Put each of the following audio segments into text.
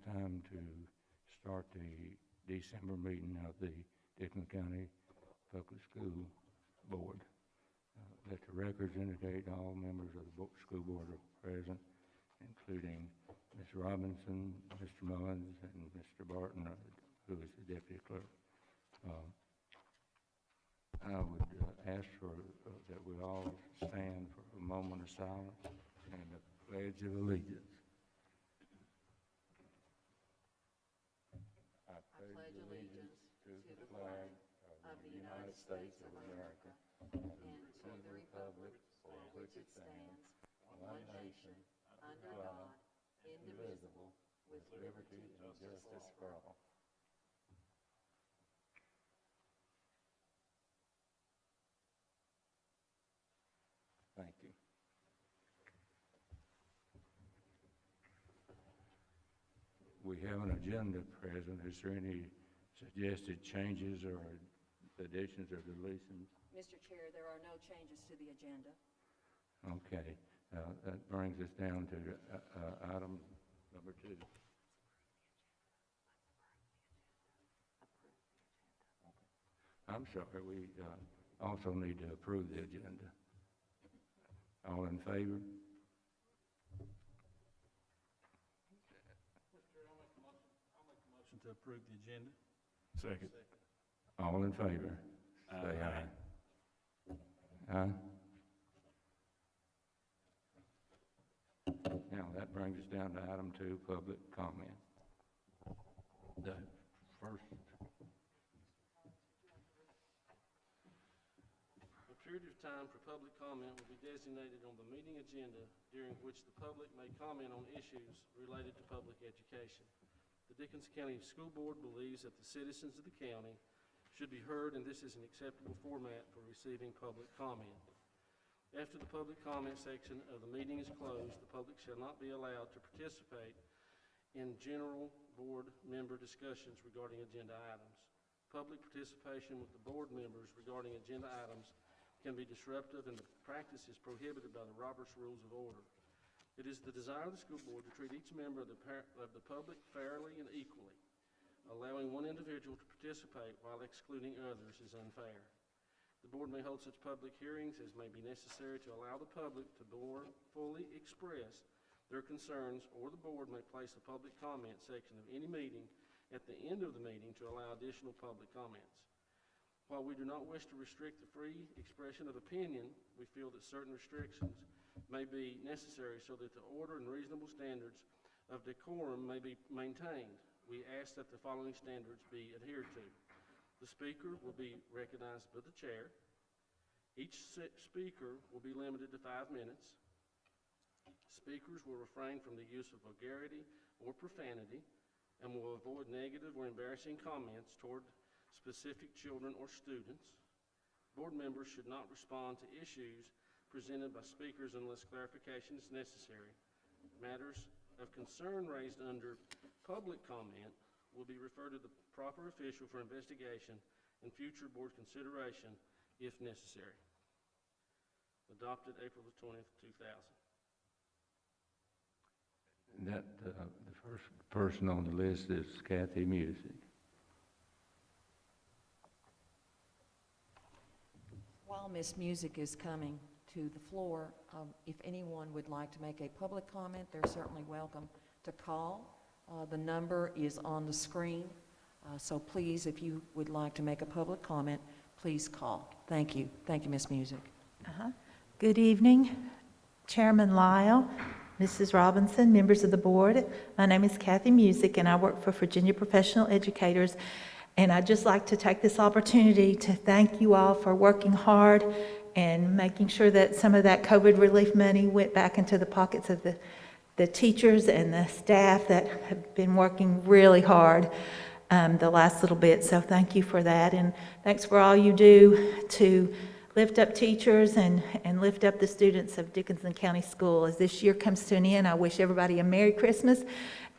time to start the December meeting of the Dickens County Public School Board. Let the records indicate all members of the school board are present, including Ms. Robinson, Mr. Mullins, and Mr. Barton, who is the deputy clerk. I would ask for that we all stand for a moment of silence and the Pledge of Allegiance. I pledge allegiance to the flag of the United States of America and to the republic for which it stands, one nation, under God, indivisible, with liberty and justice for all. Thank you. We have an agenda present. Is there any suggested changes or additions or deletions? Mr. Chair, there are no changes to the agenda. Okay. That brings us down to item number 2. I'm sorry, we also need to approve the agenda. All in favor? Mr. Chair, I'll make the motion to approve the agenda. Second. All in favor? Say aye. Aye. Now, that brings us down to item 2, public comment. The first. A period of time for public comment will be designated on the meeting agenda during which the public may comment on issues related to public education. The Dickens County School Board believes that the citizens of the county should be heard, and this is an acceptable format for receiving public comment. After the public comment section of the meeting is closed, the public shall not be allowed to participate in general board member discussions regarding agenda items. Public participation with the board members regarding agenda items can be disruptive, and the practice is prohibited by the Roberts Rules of Order. It is the desire of the school board to treat each member of the public fairly and equally. Allowing one individual to participate while excluding others is unfair. The board may hold such public hearings as may be necessary to allow the public to more fully express their concerns, or the board may place a public comment section of any meeting at the end of the meeting to allow additional public comments. While we do not wish to restrict the free expression of opinion, we feel that certain restrictions may be necessary so that the order and reasonable standards of decorum may be maintained. We ask that the following standards be adhered to. The speaker will be recognized by the chair. Each speaker will be limited to 5 minutes. Speakers will refrain from the use of vulgarity or profanity and will avoid negative or embarrassing comments toward specific children or students. Board members should not respond to issues presented by speakers unless clarification is necessary. Matters of concern raised under public comment will be referred to the proper official for investigation and future board consideration if necessary. Adopted April the 20th, 2000. That the first person on the list is Kathy Music. While Miss Music is coming to the floor, if anyone would like to make a public comment, they're certainly welcome to call. The number is on the screen, so please, if you would like to make a public comment, please call. Thank you. Thank you, Miss Music. Good evening, Chairman Lyle, Mrs. Robinson, members of the board. My name is Kathy Music, and I work for Virginia Professional Educators. And I'd just like to take this opportunity to thank you all for working hard and making sure that some of that COVID relief money went back into the pockets of the teachers and the staff that have been working really hard the last little bit. So thank you for that, and thanks for all you do to lift up teachers and lift up the students of Dickinson County School. As this year comes to an end, I wish everybody a Merry Christmas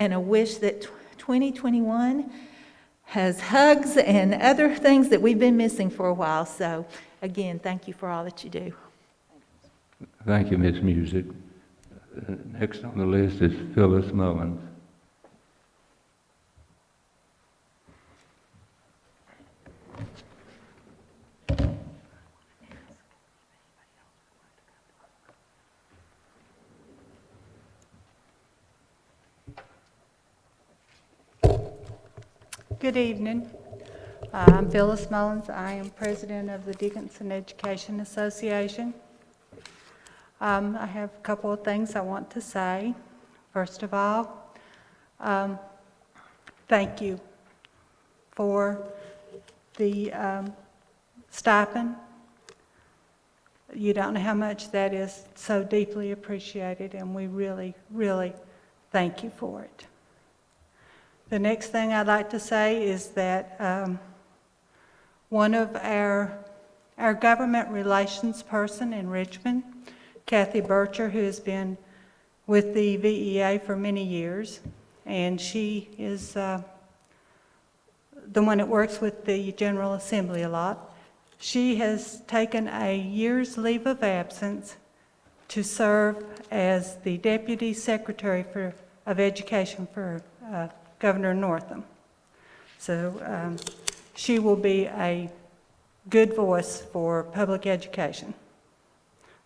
and a wish that 2021 has hugs and other things that we've been missing for a while. So again, thank you for all that you do. Thank you, Ms. Music. Next on the list is Phyllis Mullins. Good evening. I'm Phyllis Mullins. I am president of the Dickinson Education Association. I have a couple of things I want to say. First of all, thank you for the stipend. You don't know how much that is so deeply appreciated, and we really, really thank you for it. The next thing I'd like to say is that one of our government relations person in Richmond, Kathy Bircher, who has been with the VEA for many years, and she is the one that works with the General Assembly a lot. She has taken a year's leave of absence to serve as the Deputy Secretary of Education for Governor Northam. So she will be a good voice for public education,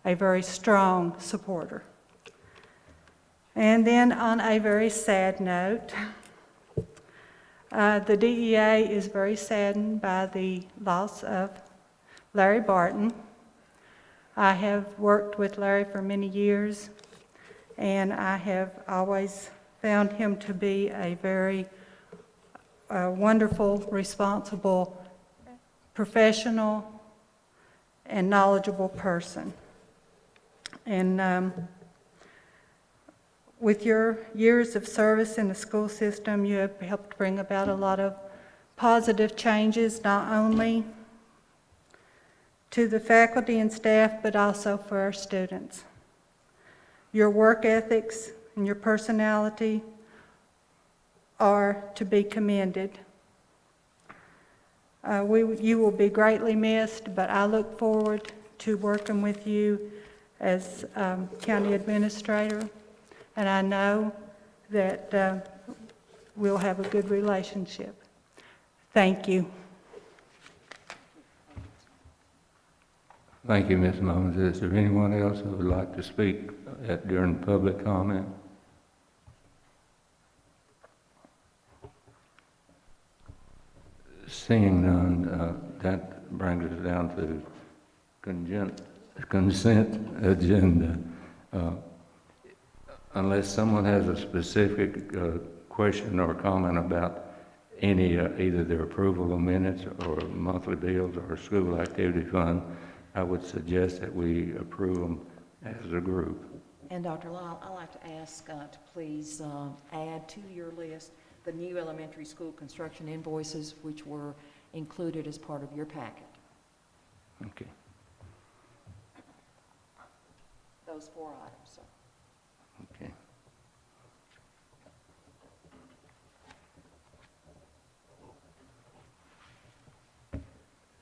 a very strong supporter. And then on a very sad note, the DEA is very saddened by the loss of Larry Barton. I have worked with Larry for many years, and I have always found him to be a very wonderful, responsible, professional, and knowledgeable person. And with your years of service in the school system, you have helped bring about a lot of positive changes, not only to the faculty and staff, but also for our students. Your work ethics and your personality are to be commended. You will be greatly missed, but I look forward to working with you as county administrator, and I know that we'll have a good relationship. Thank you. Thank you, Ms. Mullins. Is there anyone else who would like to speak during public comment? Seeing none, that brings us down to consent agenda. Unless someone has a specific question or comment about any, either their approval of minutes or monthly bills or school activity fund, I would suggest that we approve them as a group. And Dr. Lyle, I'd like to ask to please add to your list the new elementary school construction invoices, which were included as part of your packet. Okay. Those 4 items, sir. Okay.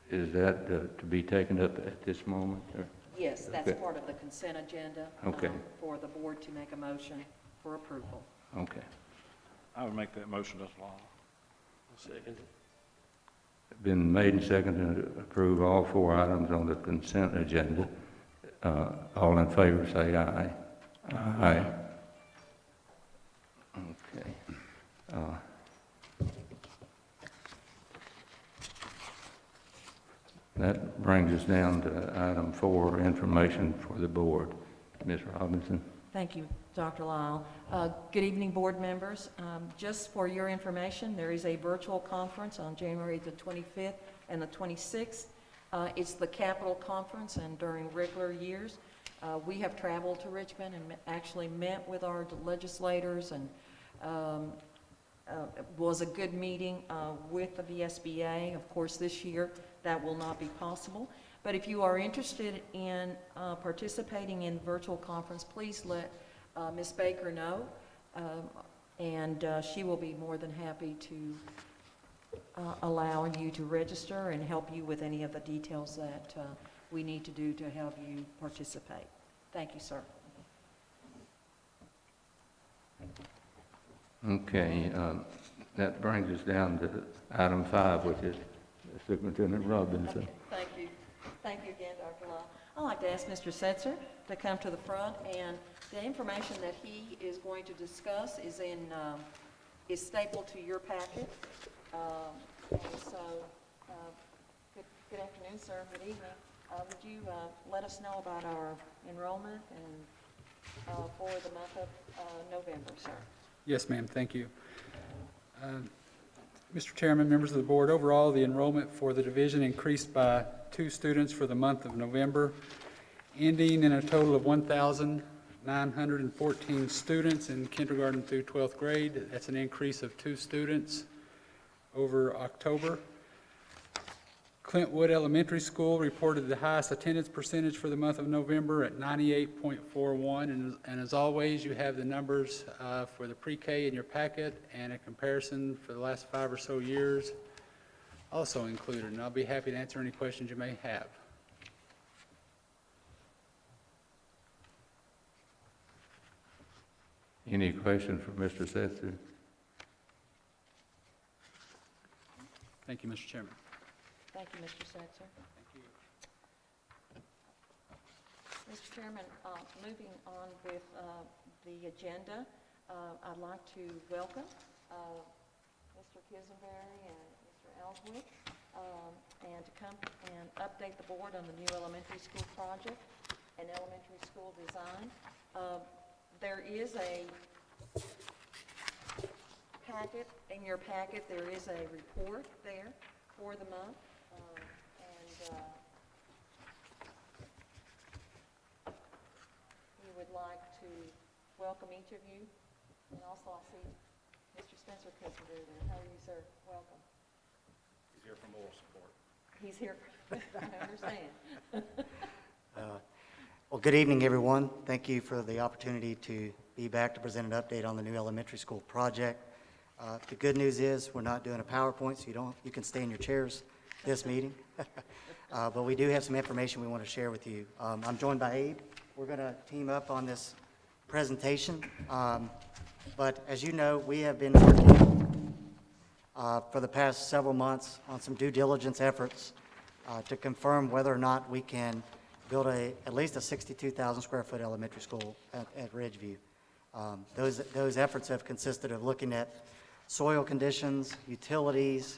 Is that to be taken up at this moment? Or? Yes, that's Okay. part of the consent agenda. Okay. For the board to make a motion for approval. Okay. I would make that motion as well. Second. Been made and seconded to approve all 4 items on the consent agenda. All in favor say aye. Aye. Okay. That brings us down to item 4, information for the board. Ms. Robinson. Thank you, Dr. Lyle. Good evening, board members. Just for your information, there is a virtual conference on January the 25th and the 26th. It's the Capitol Conference, and during regular years, we have traveled to Richmond and actually met with our legislators, and it was a good meeting with the VSBA. Of course, this year that will not be possible. But if you are interested in participating in the virtual conference, please let Ms. Baker know, and she will be more than happy to allow you to register and help you with any of the details that we need to do to help you participate. Thank you, sir. Okay, that brings us down to item 5, which is Superintendent Robinson. Okay, thank you. Thank you again, Dr. Lyle. I'd like to ask Mr. Setzer to come to the front, and the information that he is going to discuss is stapled to your packet. And so, good afternoon, sir, good evening. Would you let us know about our enrollment and for the month of November, sir? Yes, ma'am, thank you. Mr. Chairman, members of the board, overall, the enrollment for the division increased by 2 students for the month of November, ending in a total of 1,914 students in kindergarten through 12th grade. That's an increase of 2 students over October. Clintwood Elementary School reported the highest attendance percentage for the month of November at 98.41. And as always, you have the numbers for the pre-K in your packet and a comparison for the last 5 or so years also included. And I'll be happy to answer any questions you may have. Any questions for Mr. Setzer? Thank you, Mr. Chairman. Thank you, Mr. Setzer. Thank you. Mr. Chairman, moving on with the agenda, I'd like to welcome Mr. Kisenberry and Mr. Ellswick and to come and update the board on the new elementary school project and elementary school design. There is a packet, in your packet, there is a report there for the month. We would like to welcome each of you, and also I see Mr. Spencer Kissinger there. How are you, sir? Welcome. He's here for moral support. He's here, I understand. Well, good evening, everyone. Thank you for the opportunity to be back to present an update on the new elementary school project. The good news is we're not doing a PowerPoint, so you can stay in your chairs this meeting. But we do have some information we want to share with you. I'm joined by Abe. We're going to team up on this presentation. But as you know, we have been working for the past several months on some due diligence efforts to confirm whether or not we can build at least a 62,000 square foot elementary school at Ridgeview. Those efforts have consisted of looking at soil conditions, utilities,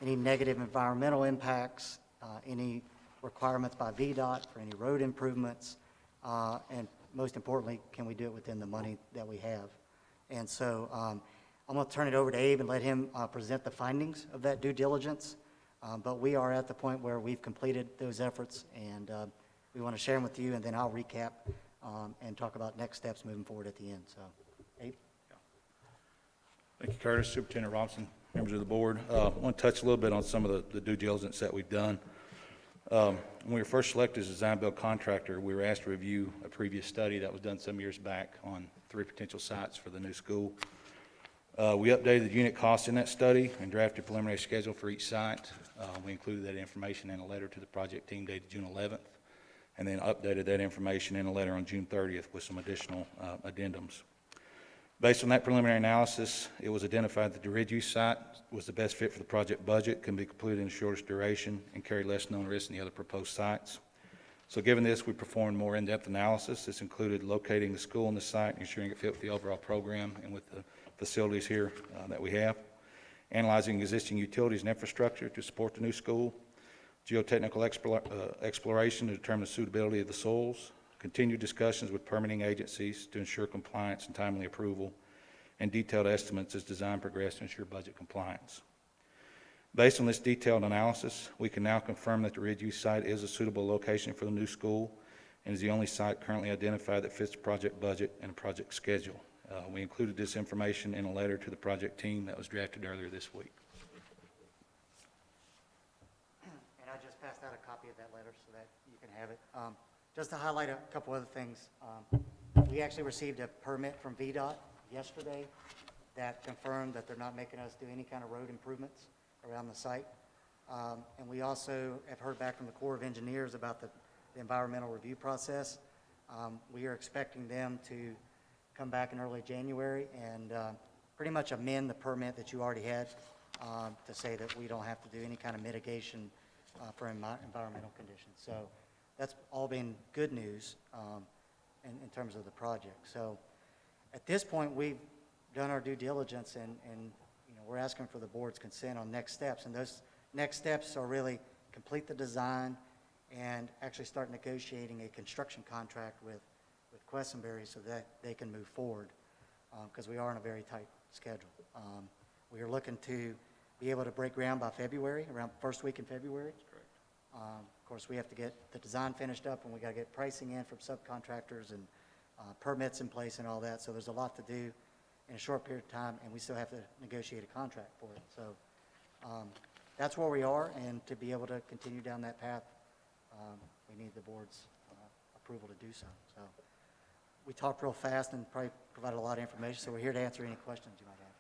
any negative environmental impacts, any requirements by VDOT for any road improvements, and most importantly, can we do it within the money that we have? And so I'm going to turn it over to Abe and let him present the findings of that due diligence. But we are at the point where we've completed those efforts, and we want to share them with you, and then I'll recap and talk about next steps moving forward at the end. So, Abe? Thank you, Curtis. Superintendent Robinson, members of the board. I want to touch a little bit on some of the due diligence that we've done. When we were first selected as a design-build contractor, we were asked to review a previous study that was done some years back on 3 potential sites for the new school. We updated the unit costs in that study and drafted a preliminary schedule for each site. We included that information in a letter to the project team dated June 11th, and then updated that information in a letter on June 30th with some additional addendums. Based on that preliminary analysis, it was identified that the Ridgeview site was the best fit for the project budget, can be completed in the shortest duration, and carry less known risk than the other proposed sites. So given this, we performed more in-depth analysis. This included locating the school on the site, ensuring it fit with the overall program and with the facilities here that we have, analyzing existing utilities and infrastructure to support the new school, geotechnical exploration to determine the suitability of the soils, continued discussions with permitting agencies to ensure compliance and timely approval, and detailed estimates as design progressed to ensure budget compliance. Based on this detailed analysis, we can now confirm that the Ridgeview site is a suitable location for the new school and is the only site currently identified that fits the project budget and project schedule. We included this information in a letter to the project team that was drafted earlier this week. And I just passed out a copy of that letter so that you can have it. Just to highlight a couple other things, we actually received a permit from VDOT yesterday that confirmed that they're not making us do any kind of road improvements around the site. And we also have heard back from the Corps of Engineers about the environmental review process. We are expecting them to come back in early January and pretty much amend the permit that you already had to say that we don't have to do any kind of mitigation for environmental conditions. So that's all been good news in terms of the project. So at this point, we've done our due diligence and we're asking for the board's consent on next steps, and those next steps are really complete the design and actually start negotiating a construction contract with Questenberry so that they can move forward, because we are on a very tight schedule. We are looking to be able to break ground by February, around first week in February. That's correct. Of course, we have to get the design finished up, and we got to get pricing in from subcontractors and permits in place and all that, so there's a lot to do in a short period of time, and we still have to negotiate a contract for it. So that's where we are, and to be able to continue down that path, we need the board's approval to do so. So we talked real fast and probably provided a lot of information, so we're here to answer any questions you might have.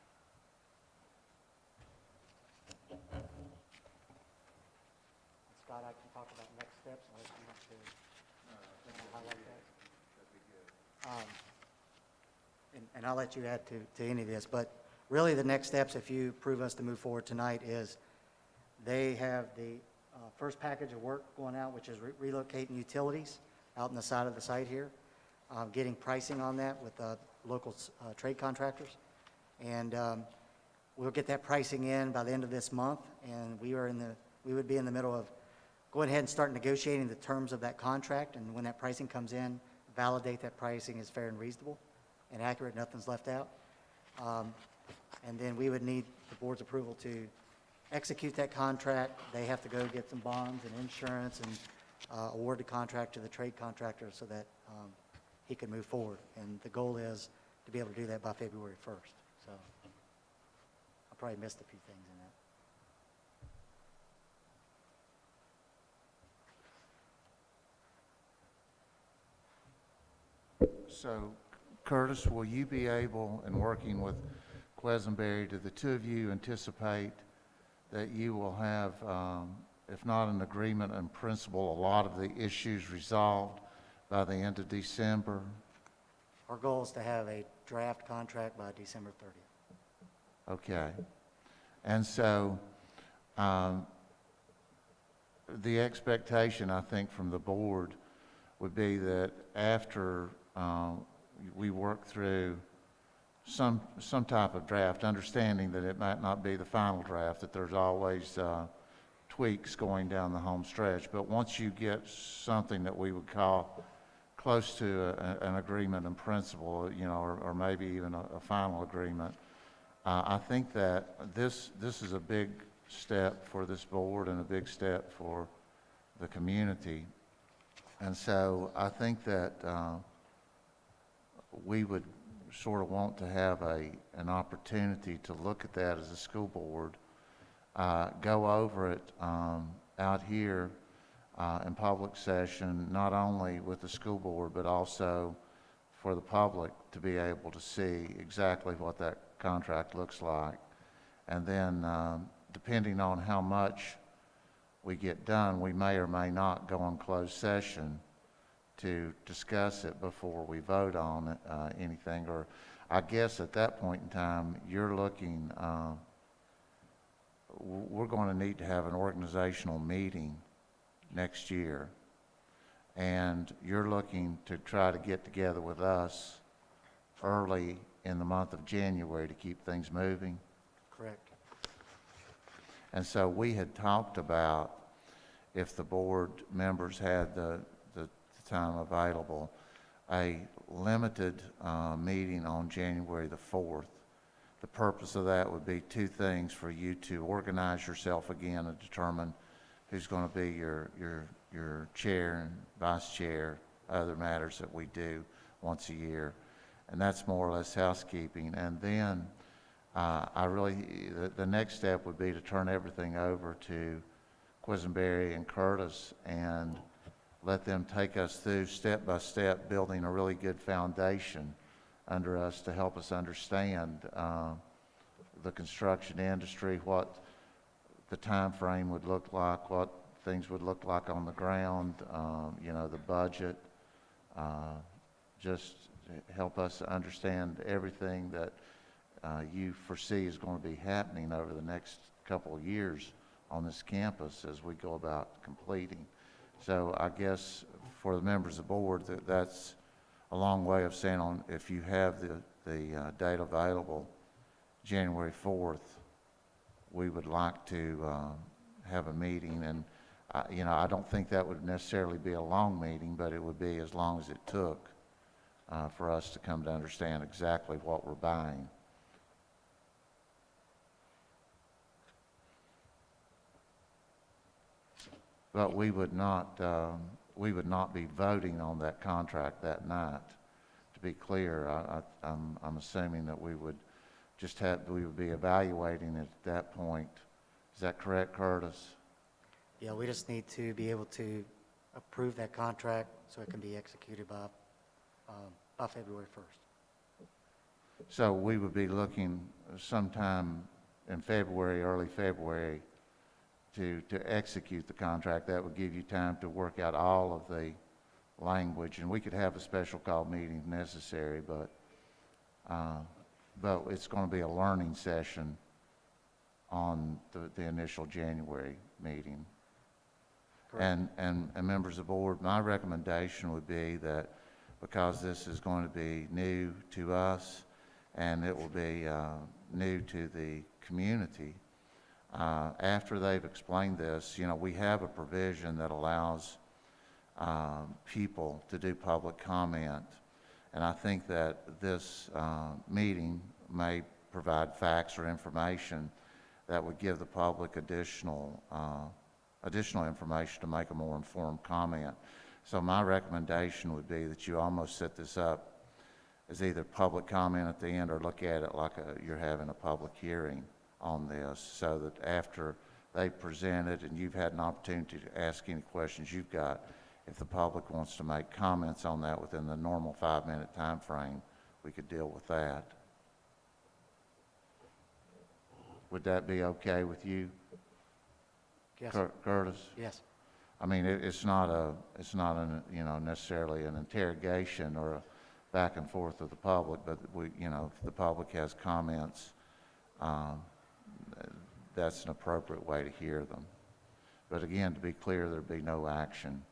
Scott, I can talk about next steps unless you want to highlight that. And I'll let you add to any of this, but really the next steps, if you approve us to move forward tonight, is they have the first package of work going out, which is relocating utilities out on the side of the site here, getting pricing on that with local trade contractors. And we'll get that pricing in by the end of this month, and we would be in the middle of going ahead and start negotiating the terms of that contract, and when that pricing comes in, validate that pricing is fair and reasonable and accurate, nothing's left out. And then we would need the board's approval to execute that contract. They have to go get some bonds and insurance and award the contract to the trade contractor so that he can move forward. And the goal is to be able to do that by February 1st. So I probably missed a few things in that. So, Curtis, will you be able, in working with Questenberry, do the two of you anticipate that you will have, if not an agreement in principle, a lot of the issues resolved by the end of December? Our goal is to have a draft contract by December 30th. Okay. And so, the expectation, I think, from the board would be that after we work through some type of draft, understanding that it might not be the final draft, that there's always tweaks going down the home stretch. But once you get something that we would call close to an agreement in principle, you know, or maybe even a final agreement, I think that this is a big step for this board and a big step for the community. And so I think that we would sort of want to have an opportunity to look at that as a school board, go over it out here in public session, not only with the school board, but also for the public to be able to see exactly what that contract looks like. And then depending on how much we get done, we may or may not go on closed session to discuss it before we vote on anything. Or I guess at that point in time, you're looking, we're going to need to have an organizational meeting next year. And you're looking to try to get together with us early in the month of January to keep things moving. Correct. And so we had talked about, if the board members had the time available, a limited meeting on January the 4th. The purpose of that would be two things: for you to organize yourself again and determine who's going to be your chair and vice chair, other matters that we do once a year. And that's more or less housekeeping. And then the next step would be to turn everything over to Questenberry and Curtis and let them take us through step by step, building a really good foundation under us to help us understand the construction industry, what the time frame would look like, what things would look like on the ground, you know, the budget, just help us understand everything that you foresee is going to be happening over the next couple of years on this campus as we go about completing. So I guess for the members of the board, that's a long way of saying, if you have the date available, January 4th, we would like to have a meeting, and, you know, I don't think that would necessarily be a long meeting, but it would be as long as it took for us to come to understand exactly what we're buying. But we would not be voting on that contract that night. To be clear, I'm assuming that we would be evaluating it at that point. Is that correct, Curtis? Yeah, we just need to be able to approve that contract so it can be executed by February 1st. So we would be looking sometime in February, early February, to execute the contract. That would give you time to work out all of the language, and we could have a special call meeting if necessary, but it's going to be a learning session on the initial January meeting. Correct. And members of the board, my recommendation would be that because this is going to be new to us and it will be new to the community, after they've explained this, you know, we have a provision that allows people to do public comment. And I think that this meeting may provide facts or information that would give the public additional information to make a more informed comment. So my recommendation would be that you almost set this up as either public comment at the end or look at it like you're having a public hearing on this, so that after they present it and you've had an opportunity to ask any questions you've got, if the public wants to make comments on that within the normal 5-minute time frame, we could deal with that. Would that be okay with you, Yes. Curtis? Yes. I mean, it's not an, you know, necessarily an interrogation or a back and forth with the public, but you know, if the public has comments, that's an appropriate way to hear them. But again, to be clear, there'd be no action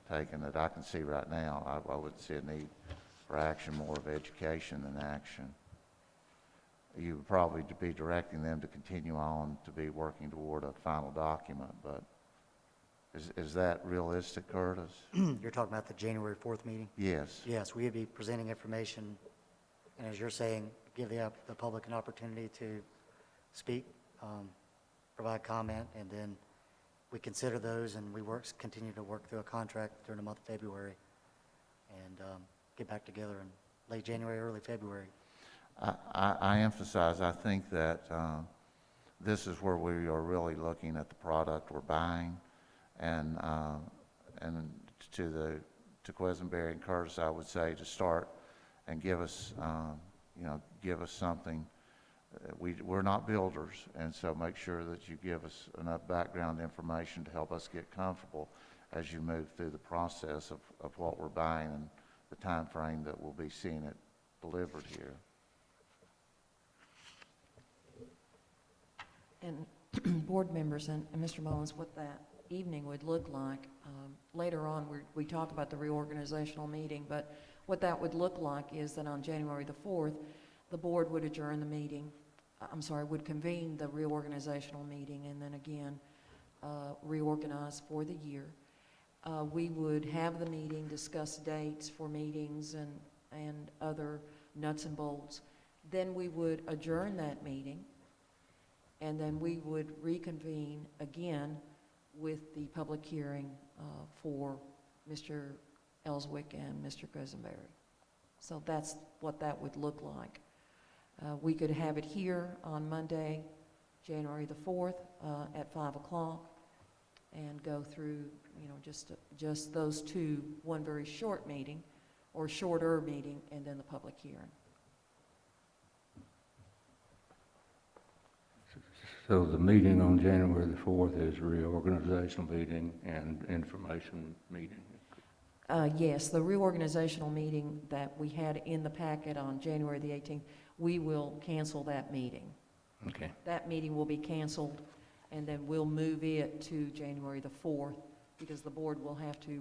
taken that I can see right now. I would see a need for action, more of education than action. You would probably be directing them to continue on to be working toward a final document, but is that realistic, Curtis? You're talking about the January 4th meeting? Yes. Yes, we would be presenting information, and as you're saying, give the public an opportunity to speak, provide comment, and then we consider those, and we continue to work through a contract during the month of February, and get back together in late January, early February. I emphasize, I think that this is where we are really looking at the product we're buying, and to Quisenberry and Curtis, I would say to start and give us, give us something. We're not builders, and so make sure that you give us enough background information to help us get comfortable as you move through the process of what we're buying and the time frame that we'll be seeing it delivered here. And board members and Mr. Mullins, what that evening would look like, later on we talk about the reorganizational meeting, but what that would look like is that on January the 4th, the board would adjourn the meeting, would convene the reorganizational meeting and then again reorganize for the year. We would have the meeting, discuss dates for meetings and other nuts and bolts. Then we would adjourn that meeting, and then we would reconvene again with the public hearing for Mr. Ellswick and Mr. Quisenberry. So that's what that would look like. We could have it here on Monday, January the 4th at 5 o'clock and go through, just those two, one very short meeting or shorter meeting, and then the public hearing. So the meeting on January the 4th is a reorganizational meeting and information meeting. Yes, the reorganizational meeting that we had in the packet on January the 18th, we will cancel that meeting. Okay. That meeting will be canceled, and then we'll move it to January the 4th, because the board will have to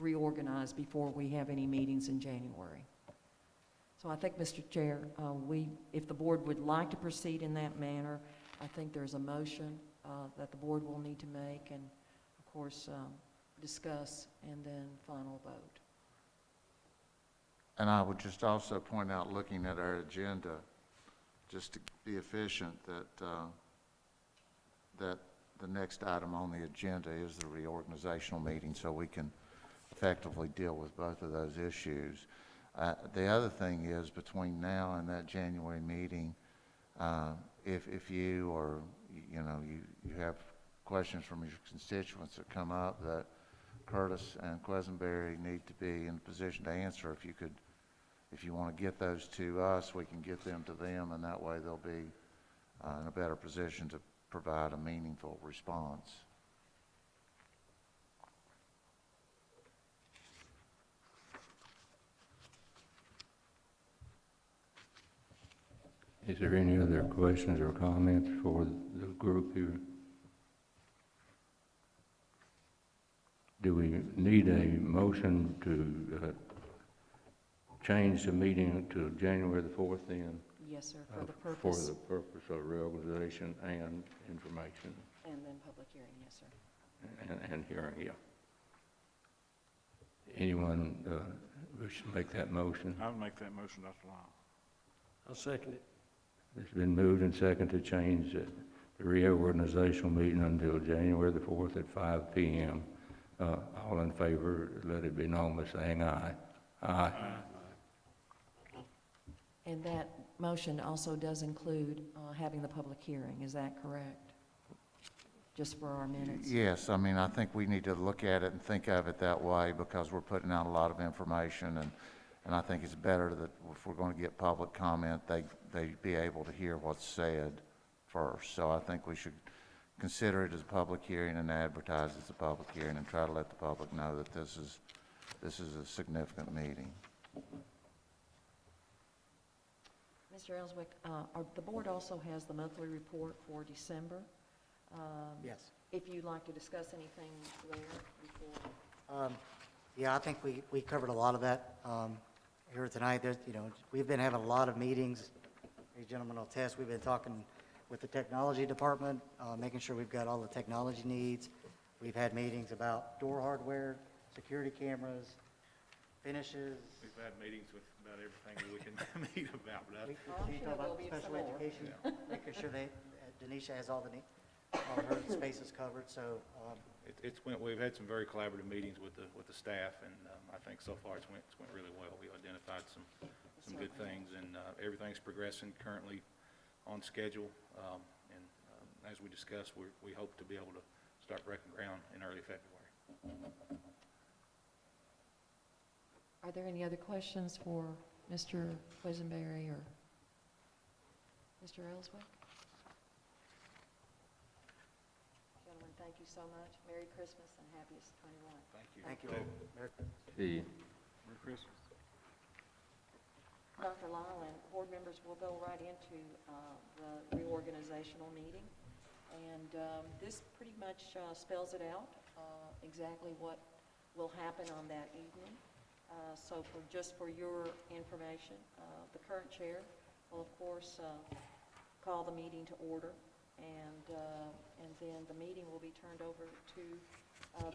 reorganize before we have any meetings in January. So I think, Mr. Chair, if the board would like to proceed in that manner, I think there's a motion that the board will need to make and, of course, discuss and then final vote. And I would just also point out, looking at our agenda, just to be efficient, that the next item on the agenda is the reorganizational meeting, so we can effectively deal with both of those issues. The other thing is, between now and that January meeting, if you or, you know, you have questions from your constituents that come up that Curtis and Quisenberry need to be in a position to answer, if you want to get those to us, we can get them to them, and that way they'll be in a better position to provide a meaningful response. Is there any other questions or comments for the group here? Do we need a motion to change the meeting to January the 4th then? Yes, sir, for the For purpose, the purpose of reorganization and information and then public hearing, yes, sir. and hearing, yeah. Anyone wish to make that motion? I'll make that motion, Dr. Lyle. I'll second it. It's been moved and seconded to change the reorganizational meeting until January the 4th at 5 p.m. All in favor, let it be known by saying aye. Aye. And that motion also does include having the public hearing, is that correct? Just for our minutes? Yes, I mean, I think we need to look at it and think of it that way, because we're putting out a lot of information, and I think it's better that if we're going to get public comment, they be able to hear what's said first. So I think we should consider it as a public hearing and advertise it as a public hearing and try to let the public know that this is a significant meeting. Mr. Ellswick, the board also has the monthly report for December. Yes. If you'd like to discuss anything there before. Yeah, I think we covered a lot of that here tonight. There's, we've been having a lot of meetings. These gentlemen will attest. We've been talking with the technology department, making sure we've got all the technology needs. We've had meetings about door hardware, security cameras, finishes. We've had meetings with about everything that we can meet about, but I'm sure there'll be special some more. education, making sure Denisha has all her spaces covered, so, we've had some very collaborative meetings with the staff, and I think so far it's went really well. We identified some good things, and everything's progressing currently on schedule. And as we discussed, we hope to be able to start breaking ground in early February. Are there any other questions for Mr. Quisenberry or Mr. Ellswick? Gentlemen, thank you so much. Merry Christmas and happiest 21. Thank you. thank you. Merry See, Merry Christmas. Dr. Lyle and board members will go right into the reorganizational meeting. And this pretty much spells it out, exactly what will happen on that evening. So just for your information, the current chair will, of course, call the meeting to order, and then the meeting will be turned over to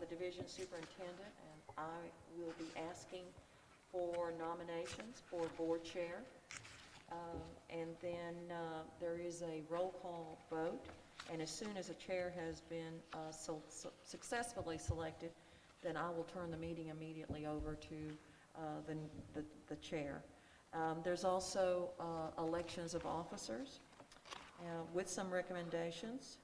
the division superintendent, and I will be asking for nominations for board chair. And then there is a roll call vote, and as soon as a chair has been successfully selected, then I will turn the meeting immediately over to the chair. There's also elections of officers with some recommendations.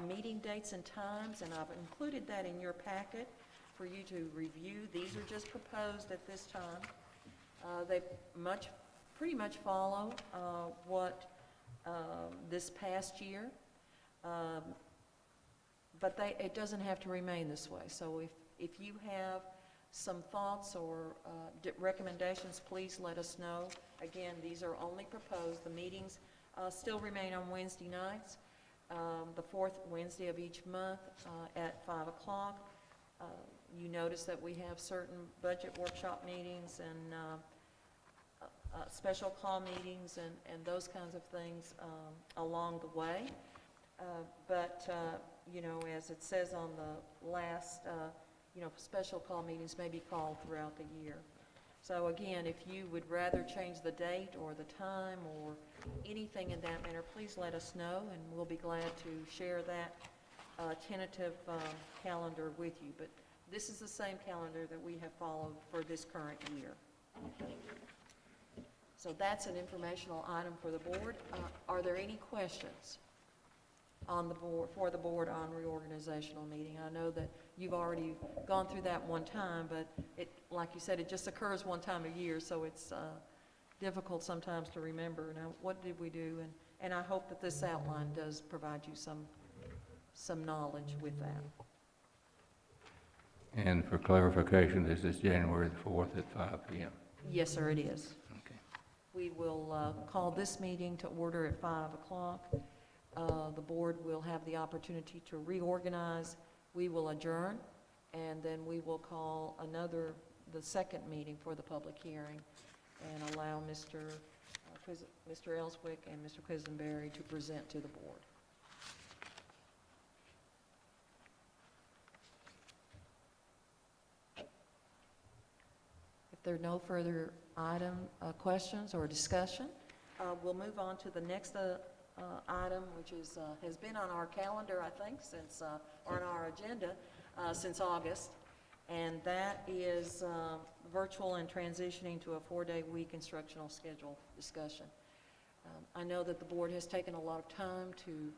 Meeting dates and times, and I've included that in your packet for you to review. These are just proposed at this time. They pretty much follow what this past year, but it doesn't have to remain this way. So if you have some thoughts or recommendations, please let us know. Again, these are only proposed. The meetings still remain on Wednesday nights, the fourth Wednesday of each month at 5 o'clock. You notice that we have certain budget workshop meetings and special call meetings and those kinds of things along the way. But, you know, as it says on the last, you know, special call meetings may be called throughout the year. So again, if you would rather change the date or the time or anything in that manner, please let us know, and we'll be glad to share that tentative calendar with you. But this is the same calendar that we have followed for this current year. So that's an informational item for the board. Are there any questions on the board, for the board on reorganizational meeting? I know that you've already gone through that one time, but it, like you said, it just occurs one time a year, so it's difficult sometimes to remember. Now, what did we do? And I hope that this outline does provide you some knowledge with that. And for clarification, this is January the 4th at 5 p.m. Yes, sir, it is. Okay. We will call this meeting to order at 5 o'clock. The board will have the opportunity to reorganize. We will adjourn, and then we will call the second meeting for the public hearing and allow Mr. Ellswick and Mr. Quisenberry to present to the board. If there are no further questions or discussion, we'll move on to the next item, which is, has been on our calendar, I think, since, or on our agenda since August, and that is virtual and transitioning to a 4-day week instructional schedule discussion. I know that the board has taken a lot of time to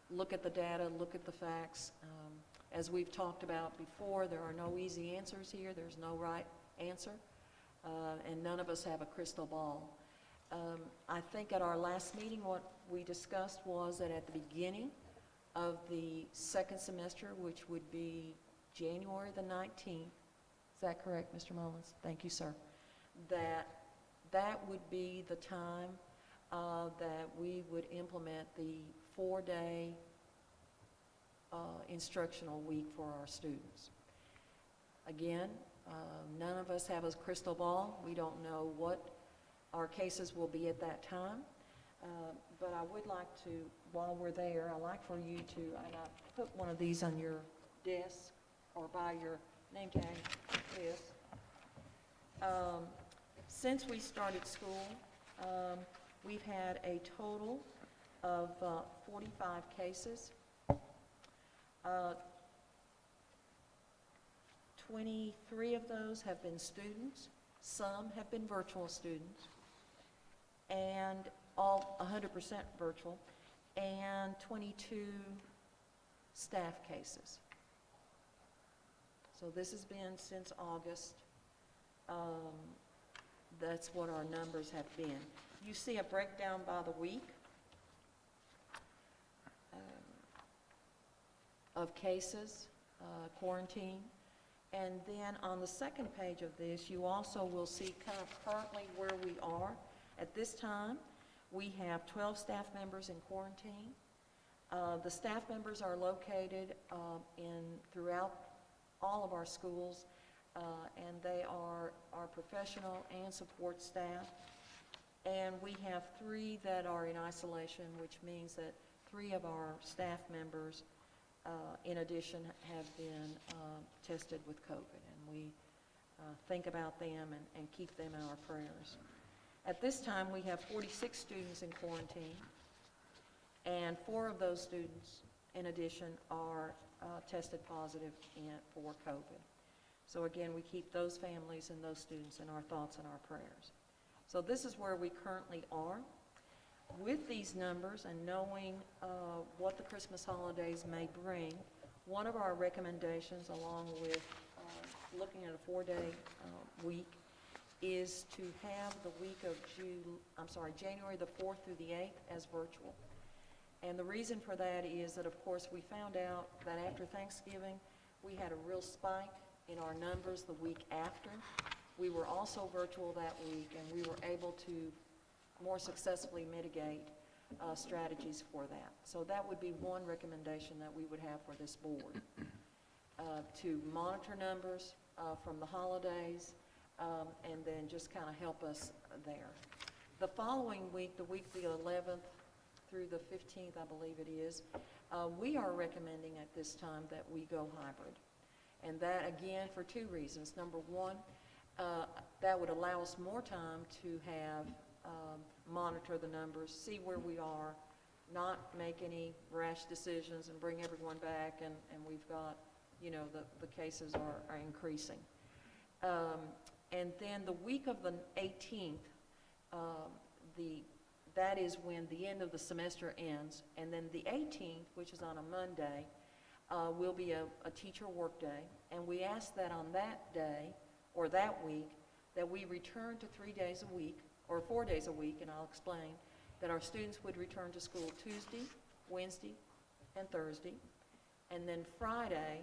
look at the data, look at the facts. As we've talked about before, there are no easy answers here. There's no right answer, and none of us have a crystal ball. I think at our last meeting, what we discussed was that at the beginning of the second semester, which would be January the 19th, is that correct, Mr. Mullins? Thank you, sir. That would be the time that we would implement the 4-day instructional week for our students. Again, none of us have a crystal ball. We don't know what our cases will be at that time. But I would like to, while we're there, I'd like for you to, and I put one of these on your desk or by your name tag, this. Since we started school, we've had a total of 45 cases. 23 of those have been students. Some have been virtual students, and all 100% virtual, and 22 staff cases. So this has been since August. That's what our numbers have been. You see a breakdown by the week of cases, quarantine. And then on the second page of this, you also will see kind of currently where we are. At this time, we have 12 staff members in quarantine. The staff members are located throughout all of our schools, and they are our professional and support staff. And we have 3 that are in isolation, which means that 3 of our staff members, in addition, have been tested with COVID, and we think about them and keep them in our prayers. At this time, we have 46 students in quarantine, and 4 of those students, in addition, are tested positive for COVID. So again, we keep those families and those students in our thoughts and our prayers. So this is where we currently are. With these numbers and knowing what the Christmas holidays may bring, one of our recommendations, along with looking at a 4-day week, is to have the week of January the 4th through the 8th as virtual. And the reason for that is that, of course, we found out that after Thanksgiving, we had a real spike in our numbers the week after. We were also virtual that week, and we were able to more successfully mitigate strategies for that. So that would be one recommendation that we would have for this board. to monitor numbers from the holidays, and then just kind of help us there. The following week, the week the 11th through the 15th, I believe it is, we are recommending at this time that we go hybrid. And that, again, for two reasons. Number one, that would allow us more time to have, monitor the numbers, see where we are, not make any rash decisions and bring everyone back, and we've got, you know, the cases are increasing. And then the week of the 18th, that is when the end of the semester ends, and then the 18th, which is on a Monday, will be a teacher workday, and we ask that on that day, or that week, that we return to 3 days a week, or 4 days a week, and I'll explain, that our students would return to school Tuesday, Wednesday, and Thursday, and then Friday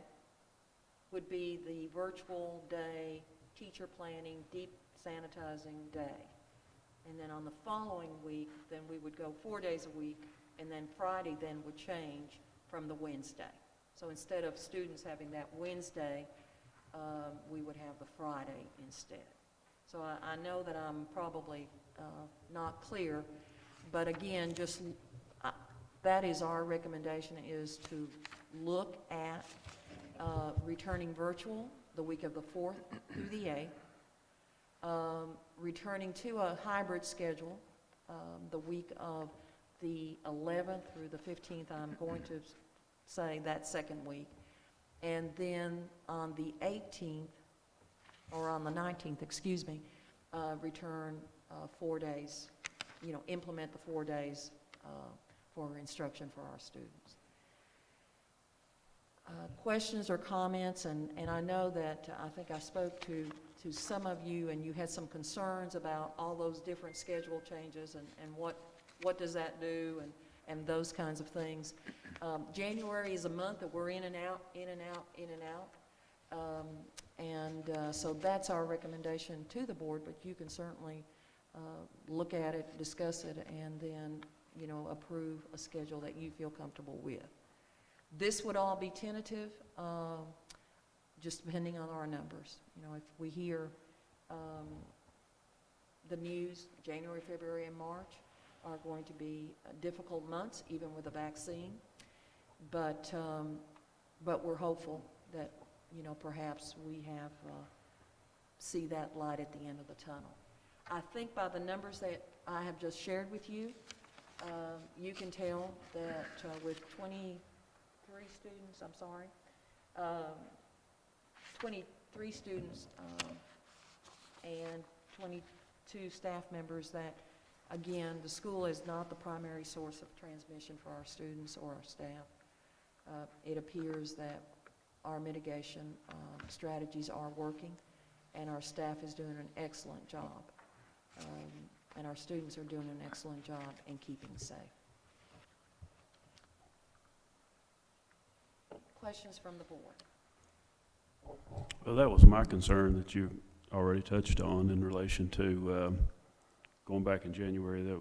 would be the virtual day, teacher planning, deep sanitizing day. And then on the following week, then we would go 4 days a week, and then Friday then would change from the Wednesday. So instead of students having that Wednesday, we would have the Friday instead. So I know that I'm probably not clear, but again, just that is our recommendation, is to look at returning virtual the week of the 4th through the 8th, returning to a hybrid schedule the week of the 11th through the 15th, I'm going to say that second week, and then on the 18th, or on the 19th, excuse me, return 4 days, you know, implement the 4 days for instruction for our students. Questions or comments, and I know that I think I spoke to some of you, and you had some concerns about all those different schedule changes and what does that do, and those kinds of things. January is a month that we're in and out, in and out, in and out. So that's our recommendation to the board, but you can certainly look at it, discuss it, and then, you know, approve a schedule that you feel comfortable with. This would all be tentative, just depending on our numbers. You know, if we hear the news, January, February, and March are going to be difficult months, even with a vaccine. But we're hopeful that, you know, perhaps we have see that light at the end of the tunnel. I think by the numbers that I have just shared with you, you can tell that with 23 students, 23 students and 22 staff members, that, again, the school is not the primary source of transmission for our students or our staff. It appears that our mitigation strategies are working, and our staff is doing an excellent job, and our students are doing an excellent job in keeping safe. Questions from the board? Well, that was my concern that you already touched on in relation to going back in January. That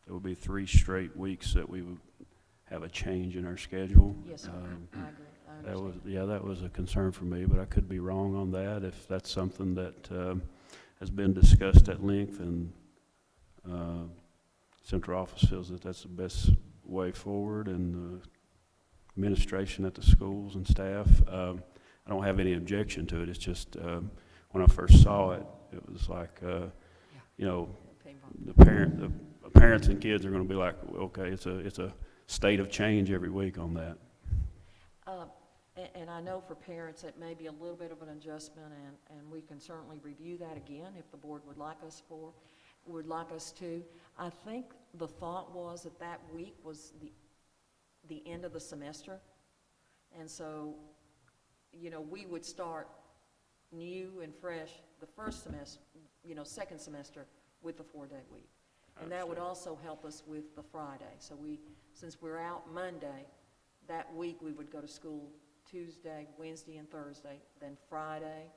there would be 3 straight weeks that we would have a change in our schedule. Yes, sir. I agree. I That was, understand. that was a concern for me, but I could be wrong on that. If that's something that has been discussed at length, and central office feels that that's the best way forward, and the administration at the schools and staff, I don't have any objection to it. It's just when I first saw it, it was like, you know, the parents and kids are going to be like, okay, it's a state of change every week on that. And I know for parents it may be a little bit of an adjustment, and we can certainly review that again if the board would like us to. I think the thought was that week was the end of the semester, and so, you know, we would start new and fresh the first semester, you know, second semester with the 4-day week. And that would also help us with the Friday. So since we're out Monday, that week we would go to school Tuesday, Wednesday, and Thursday. Then Friday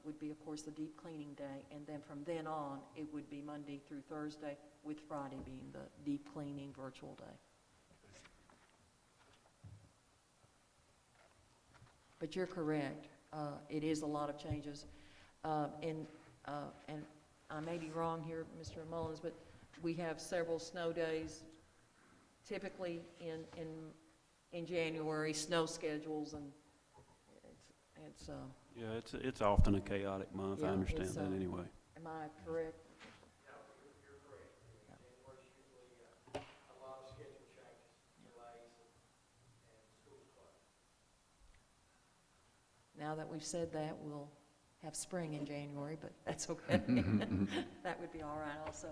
would be, of course, the deep cleaning day. And then from then on, it would be Monday through Thursday, with Friday being the deep cleaning virtual day. But you're correct. It is a lot of changes. And I may be wrong here, Mr. Mullins, but we have several snow days typically in January, snow schedules, and it's Yeah, it's often a chaotic month, I Yeah, understand it's, that anyway. am I correct? Now that we've said that, we'll have spring in January, but that's okay. That would be all right also.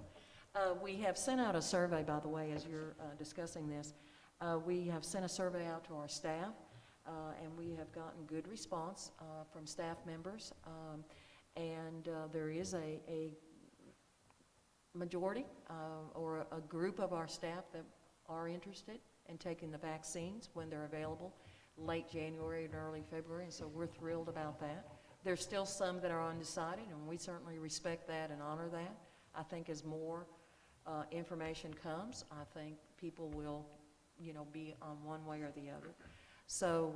We have sent out a survey, by the way, as you're discussing this. We have sent a survey out to our staff, and we have gotten good response from staff members. And there is a majority or a group of our staff that are interested in taking the vaccines when they're available, late January and early February, and so we're thrilled about that. There's still some that are undecided, and we certainly respect that and honor that. I think as more information comes, I think people will, be on one way or the other. So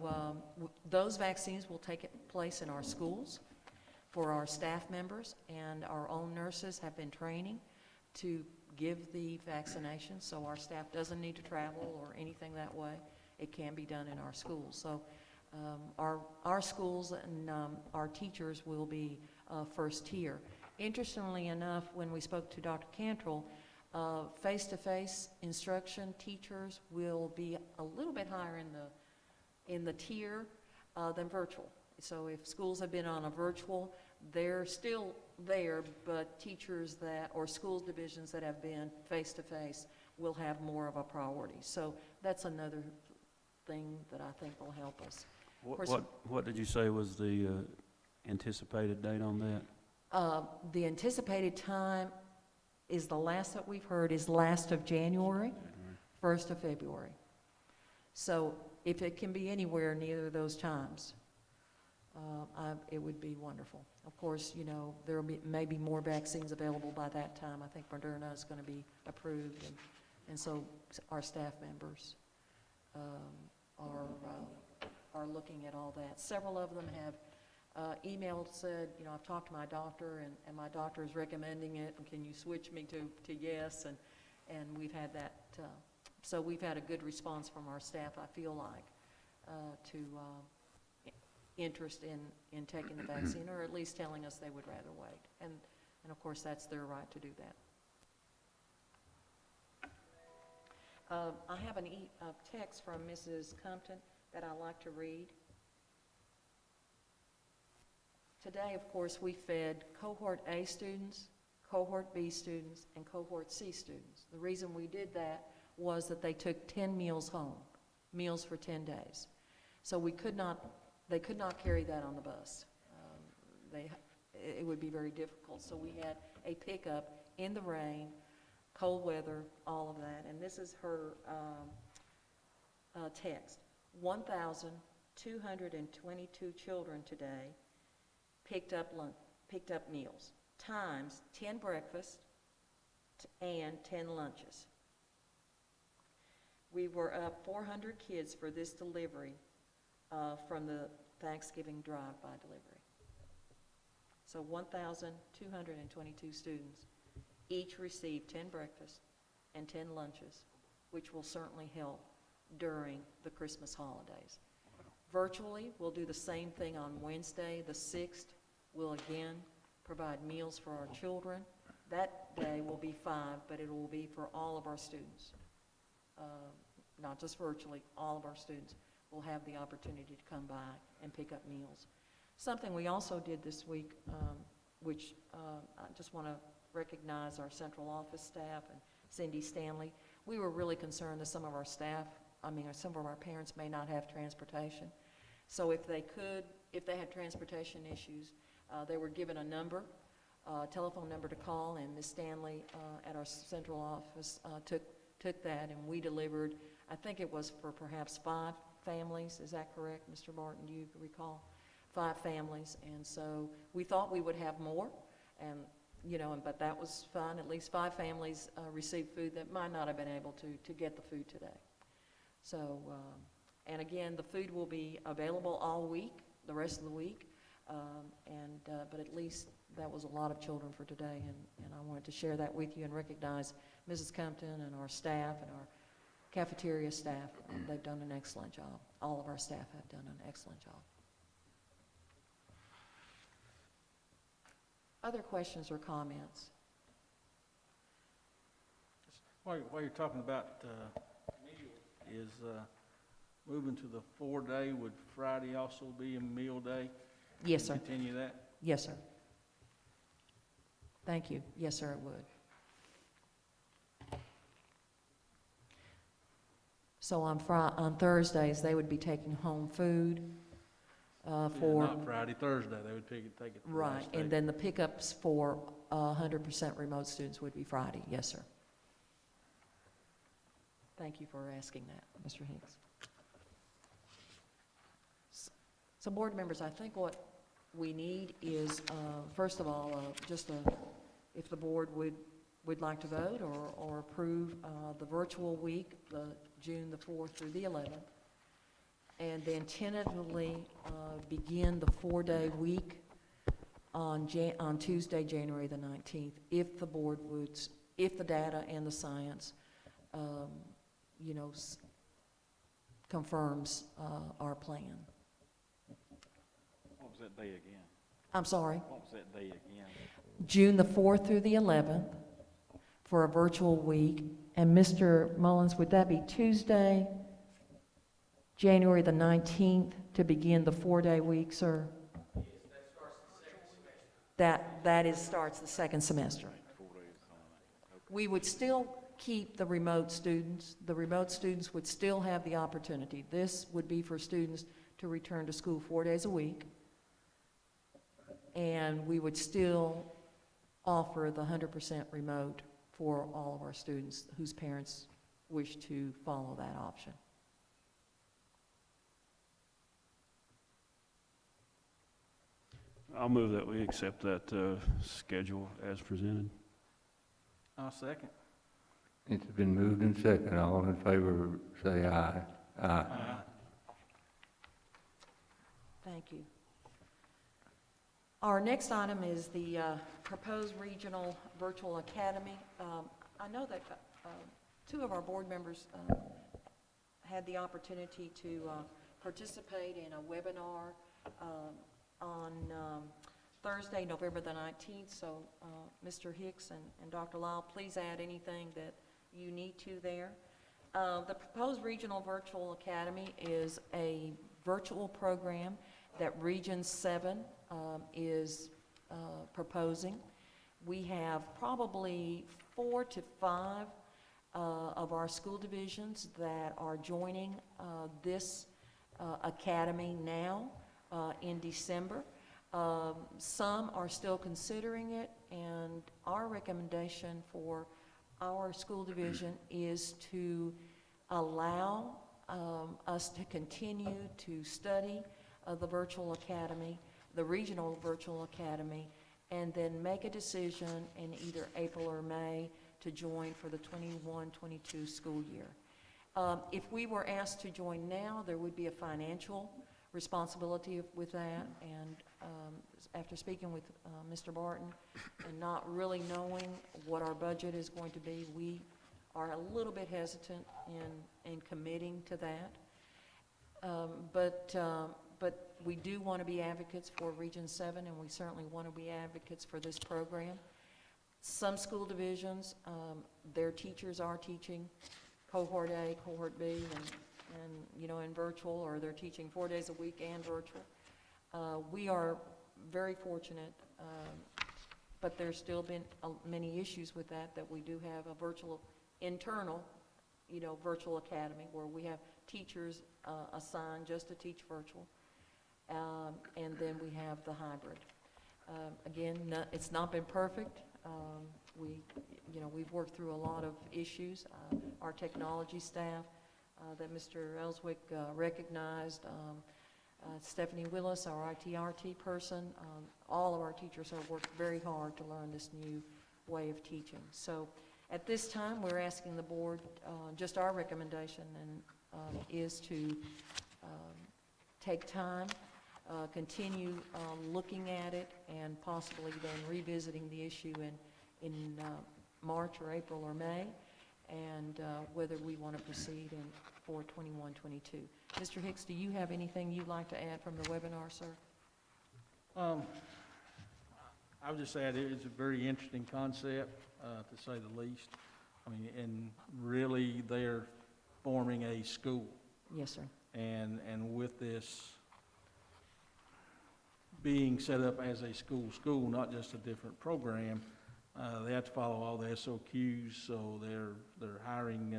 those vaccines will take place in our schools for our staff members, and our own nurses have been training to give the vaccination, so our staff doesn't need to travel or anything that way. It can be done in our schools. So our schools and our teachers will be first tier. Interestingly enough, when we spoke to Dr. Cantrell, face-to-face instruction teachers will be a little bit higher in the tier than virtual. So if schools have been on a virtual, they're still there, but teachers or school divisions that have been face-to-face will have more of a priority. So that's another thing that I think will help us. What did you say was the anticipated date on that? The anticipated time is the last that we've heard is last of January, 1st of February. So if it can be anywhere near those times, it would be wonderful. Of course, there may be more vaccines available by that time. I think Moderna is going to be approved, and so our staff members are looking at all that. Several of them have emailed, said, I've talked to my doctor, and my doctor is recommending it, and can you switch me to yes? And we've had that. So we've had a good response from our staff, I feel like, to interest in taking the vaccine, or at least telling us they would rather wait. And of course, that's their right to do that. I have a text from Mrs. Compton that I'd like to read. Today, of course, we fed Cohort A students, Cohort B students, and Cohort C students. The reason we did that was that they took 10 meals home, meals for 10 days. So they could not carry that on the bus. It would be very difficult. So we had a pickup in the rain, cold weather, all of that. And this is her text. 1,222 children today picked up meals, times 10 breakfasts and 10 lunches. We were up 400 kids for this delivery from the Thanksgiving drive-by delivery. So 1,222 students each received 10 breakfasts and 10 lunches, which will certainly help during the Christmas holidays. Virtually, we'll do the same thing on Wednesday, the 6th. We'll again provide meals for our children. That day will be 5, but it will be for all of our students. Not just virtually, all of our students will have the opportunity to come by and pick up meals. Something we also did this week, which I just want to recognize our central office staff and Cindy Stanley. We were really concerned that some of our staff, some of our parents may not have transportation. So if they had transportation issues, they were given a number, telephone number to call, and Ms. Stanley at our central office took that, and we delivered, I think it was for perhaps 5 families. Is that correct, Mr. Barton? Do you recall? 5 families, and so we thought we would have more, and but that was fine. At least 5 families received food that might not have been able to get the food today. So, And again, the food will be available all week, the rest of the week. But at least that was a lot of children for today, and I wanted to share that with you and recognize Mrs. Compton and our staff and our cafeteria staff. They've done an excellent job. All of our staff have done an excellent job. Other questions or comments? While you're talking about, is moving to the 4-day, would Friday also be a meal day? Yes, sir. Continue that? Yes, sir. Thank you. Yes, sir, it would. So on Thursdays, they would be taking home food for... Not Friday, Thursday, they would take it the Right, last day. and then the pickups for 100% remote students would be Friday. Yes, sir. Thank you for asking that, Mr. Hicks. So, board members, I think what we need is, first of all, if the board would like to vote or approve the virtual week, the June the 4th through the 11th, and then tentatively begin the 4-day week on Tuesday, January the 19th, if the board would, if the data and the science, confirms our plan. What was that day again? I'm sorry, What was that day again? June the 4th through the 11th for a virtual week. And Mr. Mullins, would that be Tuesday, January the 19th to begin the 4-day week, sir? Yes, that starts the second semester. Starts the second semester. 4 days on it. We would still keep the remote students. The remote students would still have the opportunity. This would be for students to return to school 4 days a week. And we would still offer the 100% remote for all of our students whose parents wish to follow that option. I'll move that we accept that schedule as presented. I'll second. It's been moved and second. All in favor, say aye. Aye. Thank you. Our next item is the proposed regional virtual academy. I know that two of our board members had the opportunity to participate in a webinar on Thursday, November the 19th. So Mr. Hicks and Dr. Lyle, please add anything that you need to there. The proposed regional virtual academy is a virtual program that Region 7 is proposing. We have probably 4 to 5 of our school divisions that are joining this academy now in December. Some are still considering it, and our recommendation for our school division is to allow us to continue to study the virtual academy, the regional virtual academy, and then make a decision in either April or May to join for the 21-22 school year. If we were asked to join now, there would be a financial responsibility with that, and after speaking with Mr. Barton and not really knowing what our budget is going to be, we are a little bit hesitant in committing to that. But we do want to be advocates for Region 7, and we certainly want to be advocates for this program. Some school divisions, their teachers are teaching Cohort A, Cohort B, and in virtual, or they're teaching 4 days a week and virtual. We are very fortunate, but there's still been many issues with that we do have a virtual internal, virtual academy where we have teachers assigned just to teach virtual. And then we have the hybrid. Again, it's not been perfect. We've worked through a lot of issues. Our technology staff that Mr. Ellswick recognized, Stephanie Willis, our ITRT person, all of our teachers have worked very hard to learn this new way of teaching. So At this time, we're asking the board, just our recommendation is to take time, continue looking at it, and possibly then revisiting the issue in March or April or May, and whether we want to proceed for 21-22. Mr. Hicks, do you have anything you'd like to add from the webinar, sir? I would just add, it's a very interesting concept, to say the least. I mean, and really, they're forming a school. Yes, sir. And with this being set up as a school, not just a different program, they have to follow all the SOQs, so they're hiring,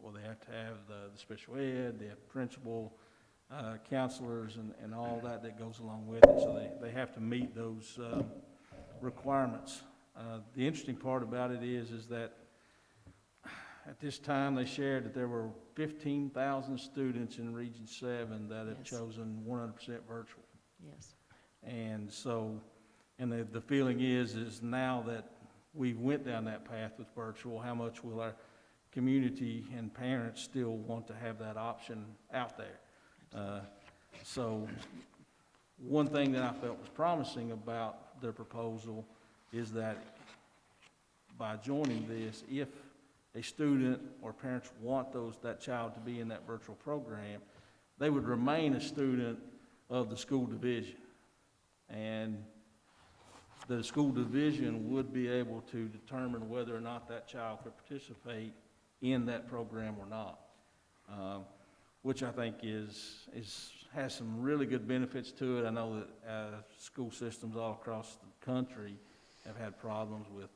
well, they have to have the special ed, they have principal, counselors, and all that goes along with it, so they have to meet those requirements. The interesting part about it is that at this time, they shared that there were 15,000 students in Region 7 that have Yes. chosen 100% virtual. Yes. And so, and the feeling is now that we went down that path with virtual, how much will our community and parents still want to have that option out there? So, one thing that I felt was promising about their proposal is that by joining this, if a student or parents want that child to be in that virtual program, they would remain a student of the school division. And the school division would be able to determine whether or not that child could participate in that program or not, which I think has some really good benefits to it. I know that school systems all across the country have had problems with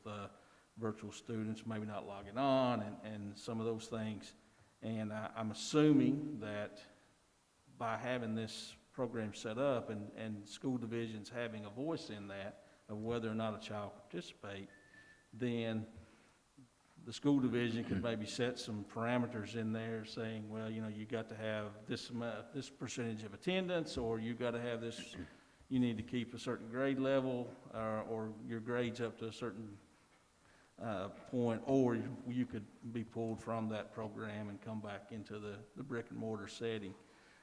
virtual students maybe not logging on and some of those things. And I'm assuming that by having this program set up and school divisions having a voice in that, of whether or not a child can participate, then the school division can maybe set some parameters in there saying, well, you know, you got to have this percentage of attendance, or you got to have this, you need to keep a certain grade level, or your grades up to a certain point, or you could be pulled from that program and come back into the brick and mortar setting.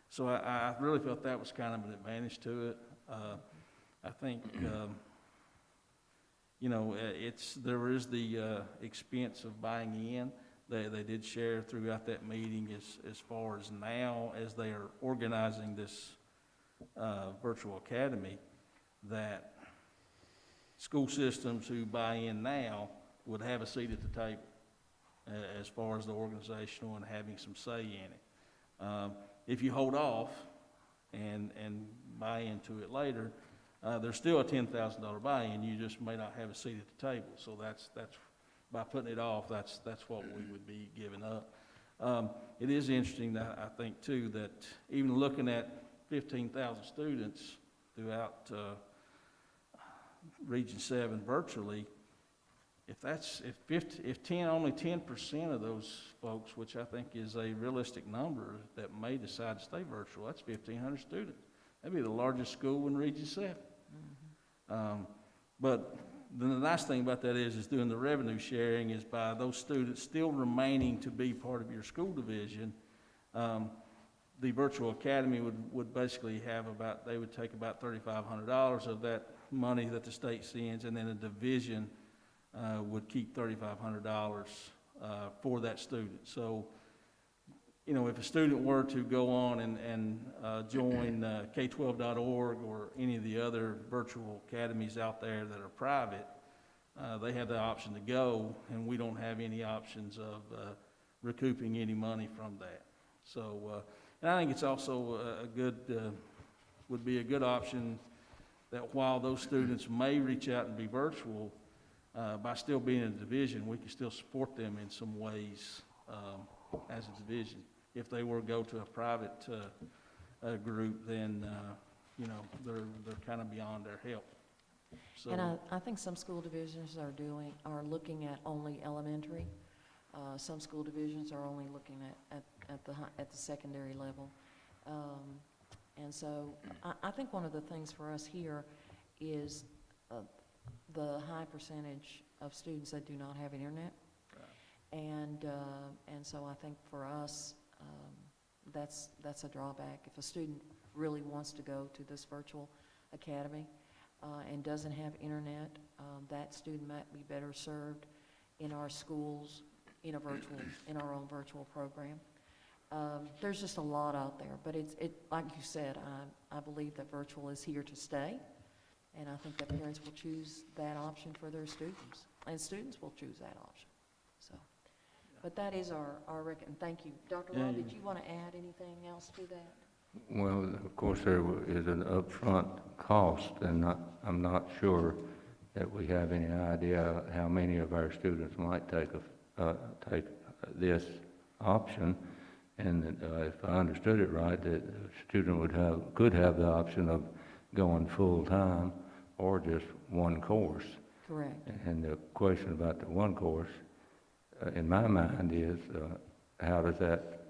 So I really felt that was kind of an advantage to it. I think, you know, there is the expense of buying in. They did share throughout that meeting as far as now, as they are organizing this virtual academy, that school systems who buy in now would have a seat at the table as far as the organizational and having some say in it. If you hold off and buy into it later, there's still a $10,000 buy-in. You just may not have a seat at the table. So that's by putting it off, that's what we would be giving up. It is interesting that I think too that even looking at 15,000 students throughout Region 7 virtually, only 10% of those folks, which I think is a realistic number, that may decide to stay virtual, that's 1,500 students. That'd be the largest school in Region 7. But the nice thing about that is doing the revenue sharing is by those students still remaining to be part of your school division. The virtual academy would basically they would take about $3,500 of that money that the state sends, and then a division would keep $3,500 for that student. So, you know, if a student were to go on and join K12.org or any of the other virtual academies out there that are private, they have the option to go, and we don't have any options of recouping any money from that. So, and I think it's also would be a good option that while those students may reach out and be virtual, by still being in a division, we can still support them in some ways as a division. If they were to go to a private group, then you know, they're kind of beyond their help. So, And I think some school divisions are looking at only elementary. Some school divisions are only looking at the secondary level. And so I think one of the things for us here is the high percentage of students that do not have internet. And so I think for us, that's a drawback. If a student really wants to go to this virtual academy and doesn't have internet, that student might be better served in our schools, in our own virtual program. There's just a lot out there, but like you said, I believe that virtual is here to stay, and I think that parents will choose that option for their students, and students will choose that option, so. But that is our reckon. Thank you. Dr. Law, did you want to add anything else to that? Well, of course, there is an upfront cost, and I'm not sure that we have any idea how many of our students might take this option. And if I understood it right, that a student could have the option of going full-time or just one course. Correct. And the question about the one course, in my mind, is how does that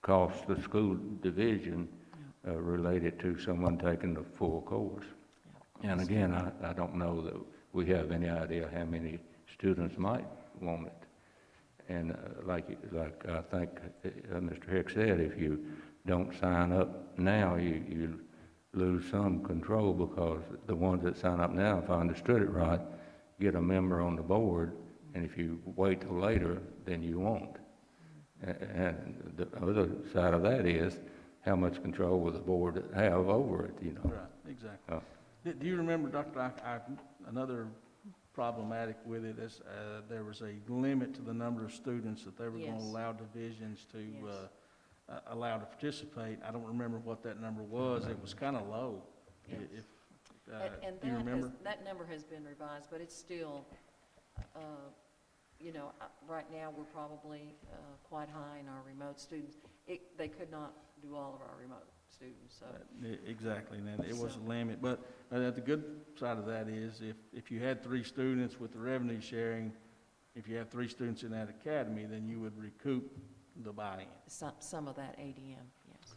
cost the school division related to someone taking the full course? And again, I don't know that we have any idea how many students might want it. And like I think Mr. Hicks said, if you don't sign up now, you lose some control, because the ones that sign up now, if I understood it right, get a member on the board, and if you wait till later, then you won't. And the other side of that is, how much control will the board have over it, you know? Right, exactly. Do you remember, Dr. Another problematic with it is there was a limit to the number of students that they were going to Yes. allow divisions to Yes. allow to participate. I don't remember what that number was. It was kind of low. Yes. And Do you remember? that number has been revised, but it's still, right now, we're probably quite high in our remote students. They could not do all of our remote students, so. Exactly, and it was So- a limit. But the good side of that is if you had 3 students with the revenue sharing, if you have 3 students in that academy, then you would recoup the buy-in. Some of that ADM, yes.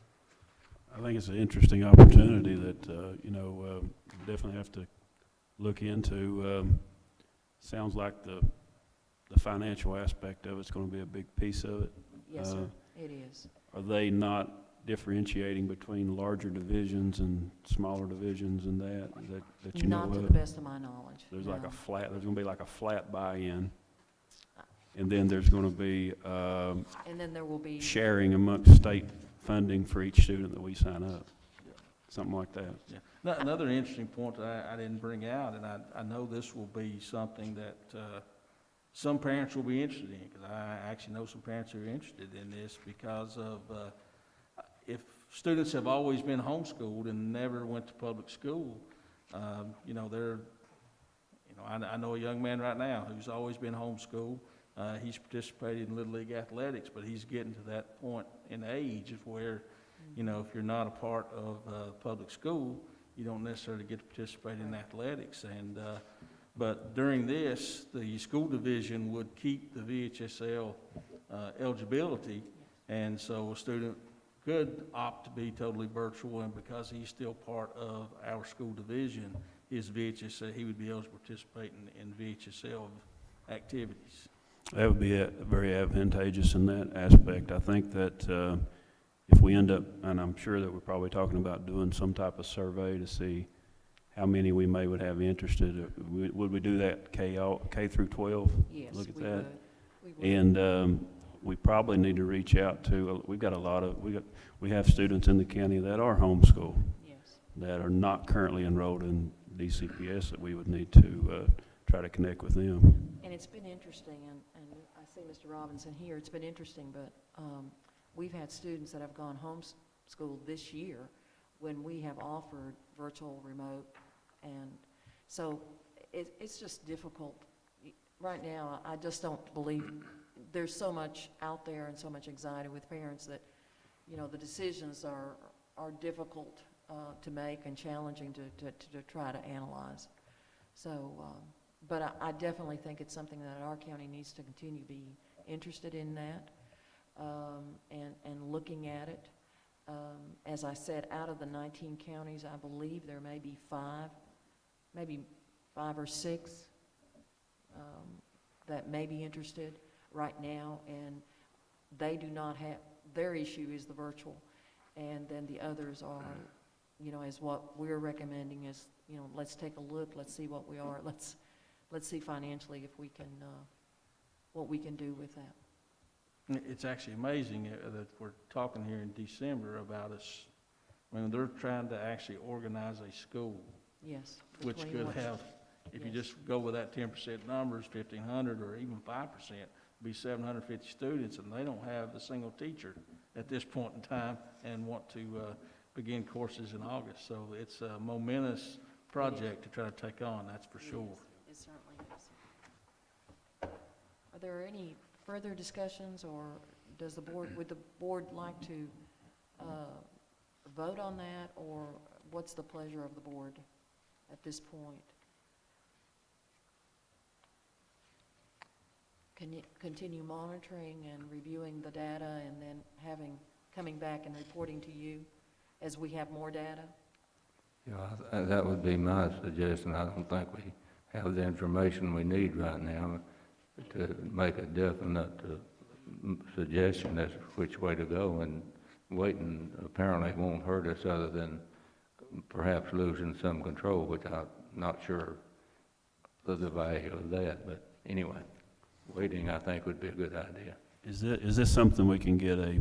I think it's an interesting opportunity that, definitely have to look into. Sounds like the financial aspect of it's going to be a big piece of it. Yes, sir, it is. Are they not differentiating between larger divisions and smaller divisions and that you know Not to of? the best of my knowledge. There's like no. there's going to be like a flat buy-in, and then there's going to be And then there will be, sharing amongst state funding for each student that we sign up, something like that. Yeah. Another interesting point that I didn't bring out, and I know this will be something that some parents will be interested in, because I actually know some parents who are interested in this because of if students have always been homeschooled and never went to public school, I know a young man right now who's always been homeschooled. He's participated in Little League athletics, but he's getting to that point in age of where, if you're not a part of public school, you don't necessarily get to participate in athletics. But during this, the school division would keep the VHSL eligibility, and so a student could opt to be totally virtual, and because he's still part of our school division, his VHSL, he would be eligible to participate in VHSL activities. That would be very advantageous in that aspect. I think that if we end up, and I'm sure that we're probably talking about doing some type of survey to see how many we would have interested. Would we do that K through 12? yes, Look at we that. would. We would. And we probably need to reach out to, we have students in the county that are homeschooled, Yes. that are not currently enrolled in DCPS, that we would need to try to connect with them. And it's been interesting, and I see Mr. Robinson here, it's been interesting, but we've had students that have gone homeschooled this year when we have offered virtual remote, and so it's just difficult. Right now, I just don't believe, there's so much out there and so much anxiety with parents that, the decisions are difficult to make and challenging to try to analyze. So, but I definitely think it's something that our county needs to continue to be interested in that, and looking at it. As I said, out of the 19 counties, I believe there may be 5 or 6 that may be interested right now, and they do not have, their issue is the virtual, and then the others are, you know, as what we're recommending is, you know, let's take a look, let's see what we are, let's see financially if we can, what we can do with that. It's actually amazing that we're talking here in December about us, I mean, they're trying to actually organize a school, Yes. which between could what- have, if you Yes. just go with that 10% numbers, 1,500 or even 5%, be 750 students, and they don't have a single teacher at this point in time and want to begin courses in August. So it's a momentous project to try to take on, that's for sure. Yes, it certainly is. Are there any further discussions, or does the board, would the board like to vote on that, or what's the pleasure of the board at this point? Can you continue monitoring and reviewing the data and then coming back and reporting to you as we have more data? Yeah, that would be my suggestion. I don't think we have the information we need right now to make a definite suggestion as to which way to go, and waiting apparently won't hurt us other than perhaps losing some control, which I'm not sure of the value of that, but anyway, waiting I think would be a good idea. Is this something we can get a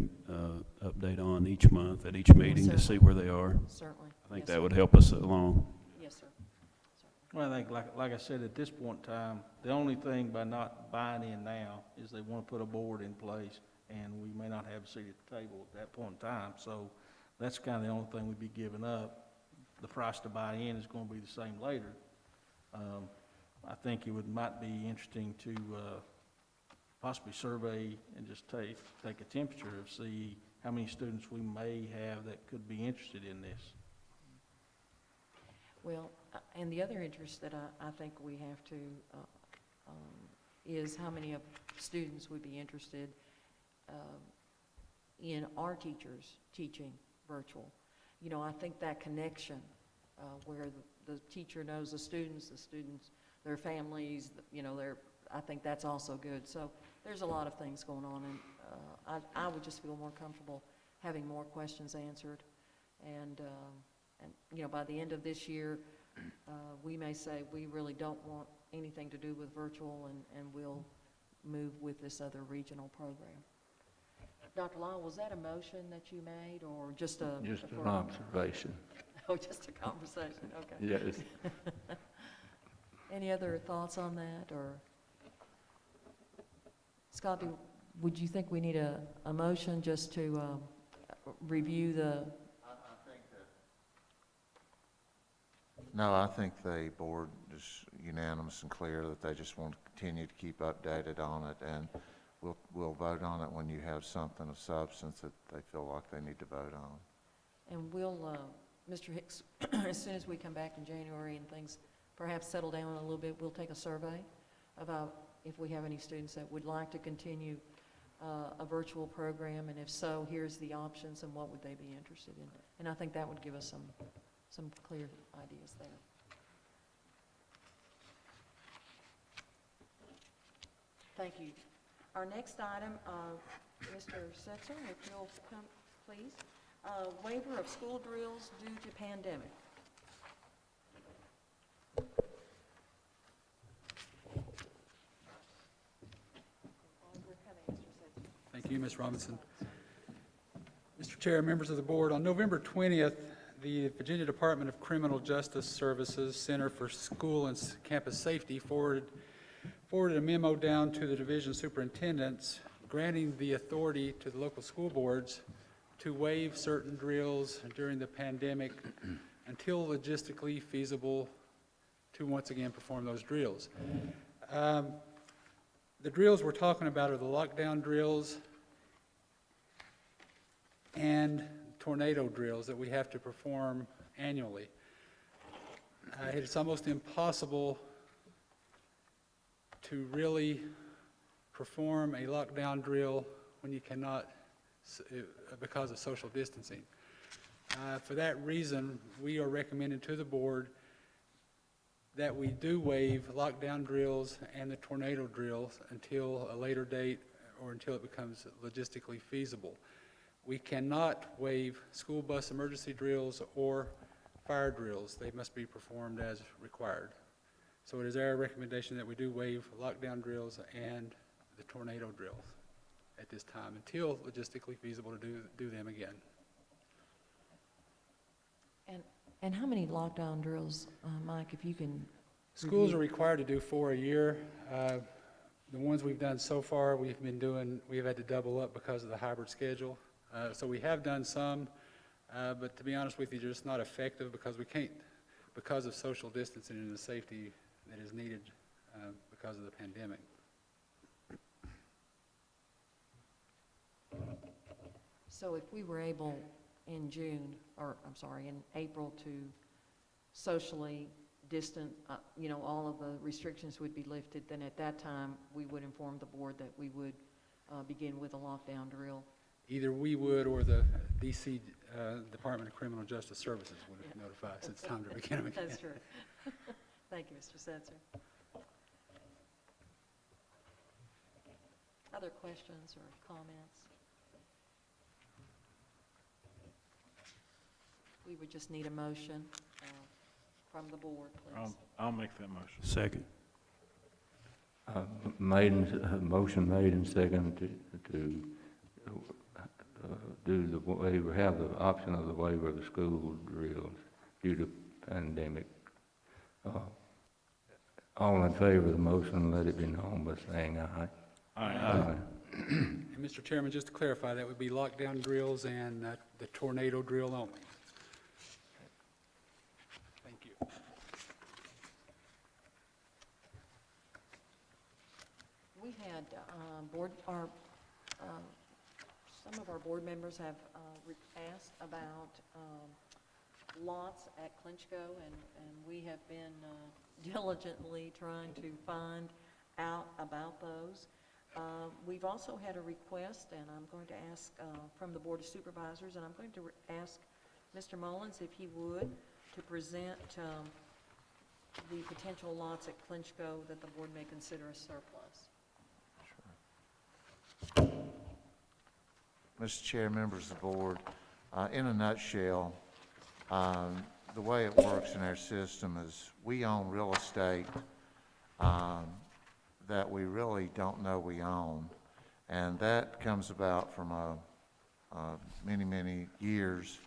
update on each month at each meeting to see where they are? Certainly. I think Yes, that sir. would help us along. Yes, sir. Well, I think, like I said, at this point in time, the only thing by not buying in now is they want to put a board in place, and we may not have a seat at the table at that point in time. So that's kind of the only thing we'd be giving up. The price to buy in is going to be the same later. I think it might be interesting to possibly survey and just take a temperature of see how many students we may have that could be interested in this. Well, and the other interest that I think we have to, is how many of students would be interested in our teachers teaching virtual. You know, I think that connection where the teacher knows the students, their families, you know, I think that's also good. So there's a lot of things going on, and I would just feel more comfortable having more questions answered. And you know, by the end of this year, we may say we really don't want anything to do with virtual, and we'll move with this other regional program. Dr. Lyle, was that a motion that you made, or just a... Just an observation. Oh, just a conversation, okay. Yes. Any other thoughts on that, or? Scott, would you think we need a motion just to review the... No, I think the board is unanimous and clear that they just want to continue to keep updated on it, and we'll vote on it when you have something of substance that they feel like they need to vote on. And we'll, Mr. Hicks, as soon as we come back in January and things perhaps settle down a little bit, we'll take a survey about if we have any students that would like to continue a virtual program, and if so, here's the options and what would they be interested in. And I think that would give us some clear ideas there. Thank you. Our next item, Mr. Setzer, if you'll come, please. Waiver of school drills due to pandemic. Thank you, Ms. Robinson. Mr. Chair, members of the board, on November 20th, the Virginia Department of Criminal Justice Services Center for School and Campus Safety forwarded a memo down to the division superintendents granting the authority to the local school boards to waive certain drills during the pandemic until logistically feasible to once again perform those drills. The drills we're talking about are the lockdown drills and tornado drills that we have to perform annually. It's almost impossible to really perform a lockdown drill when you cannot, because of social distancing. For that reason, we are recommending to the board that we do waive lockdown drills and the tornado drills until a later date or until it becomes logistically feasible. We cannot waive school bus emergency drills or fire drills. They must be performed as required. So it is our recommendation that we do waive lockdown drills and the tornado drills at this time until logistically feasible to do them again. And how many lockdown drills, Mike, if you can? Schools are review? required to do 4 a year. The ones we've done so far, we've had to double up because of the hybrid schedule. So we have done some, but to be honest with you, they're just not effective because we can't, because of social distancing and the safety that is needed because of the pandemic. So if we were able in April to socially distant, all of the restrictions would be lifted, then at that time, we would inform the board that we would begin with a lockdown drill. Either we would or the DC Department of Criminal Justice Services would notify us it's time to begin again. That's true. Thank you, Mr. Setzer. Other questions or comments? We would just need a motion from the board, please. I'll make that motion. Second. Motion made and second to do the waiver, have the option of the waiver of the school drills due to pandemic. All in favor of the motion, let it be known by saying aye. Aye. And Mr. Chairman, just to clarify, that would be lockdown drills and the tornado drill only. Thank you. We had some of our board members have asked about lots at Clinchco, and we have been diligently trying to find out about those. We've also had a request, and I'm going to ask from the Board of Supervisors, and I'm going to ask Mr. Mullins if he would to present the potential lots at Clinchco that the board may consider a surplus. Mr. Chair, members of the board, in a nutshell, the way it works in our system is we own real estate that we really don't know we own. And that comes about from many, many years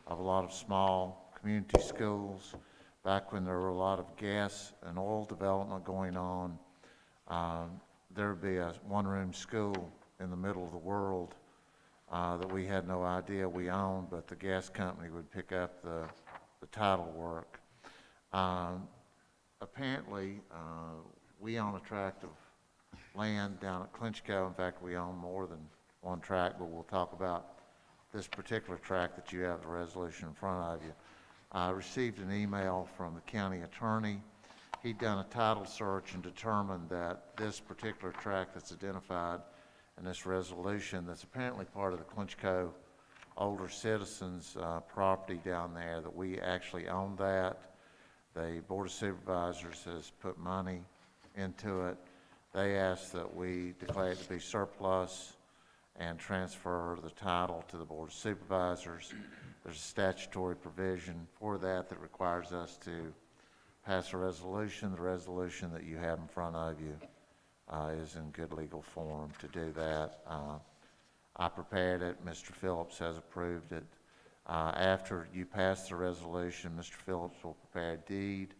of a lot of small community schools. Back when there were a lot of gas and oil development going on, there would be a one-room school in the middle of the world that we had no idea we owned, but the gas company would pick up the title work. Apparently, we own a tract of land down at Clinchco. In fact, we own more than one tract, but we'll talk about this particular tract that you have the resolution in front of you. I received an email from the county attorney. He'd done a title search and determined that this particular tract that's identified in this resolution, that's apparently part of the Clinchco older citizens property down there, that we actually own that. The Board of Supervisors has put money into it. They asked that we declare it to be surplus and transfer the title to the Board of Supervisors. There's a statutory provision for that that requires us to pass a resolution. The resolution that you have in front of you is in good legal form to do that. I prepared it. Mr. Phillips has approved it. After you pass the resolution, Mr. Phillips will prepare a deed,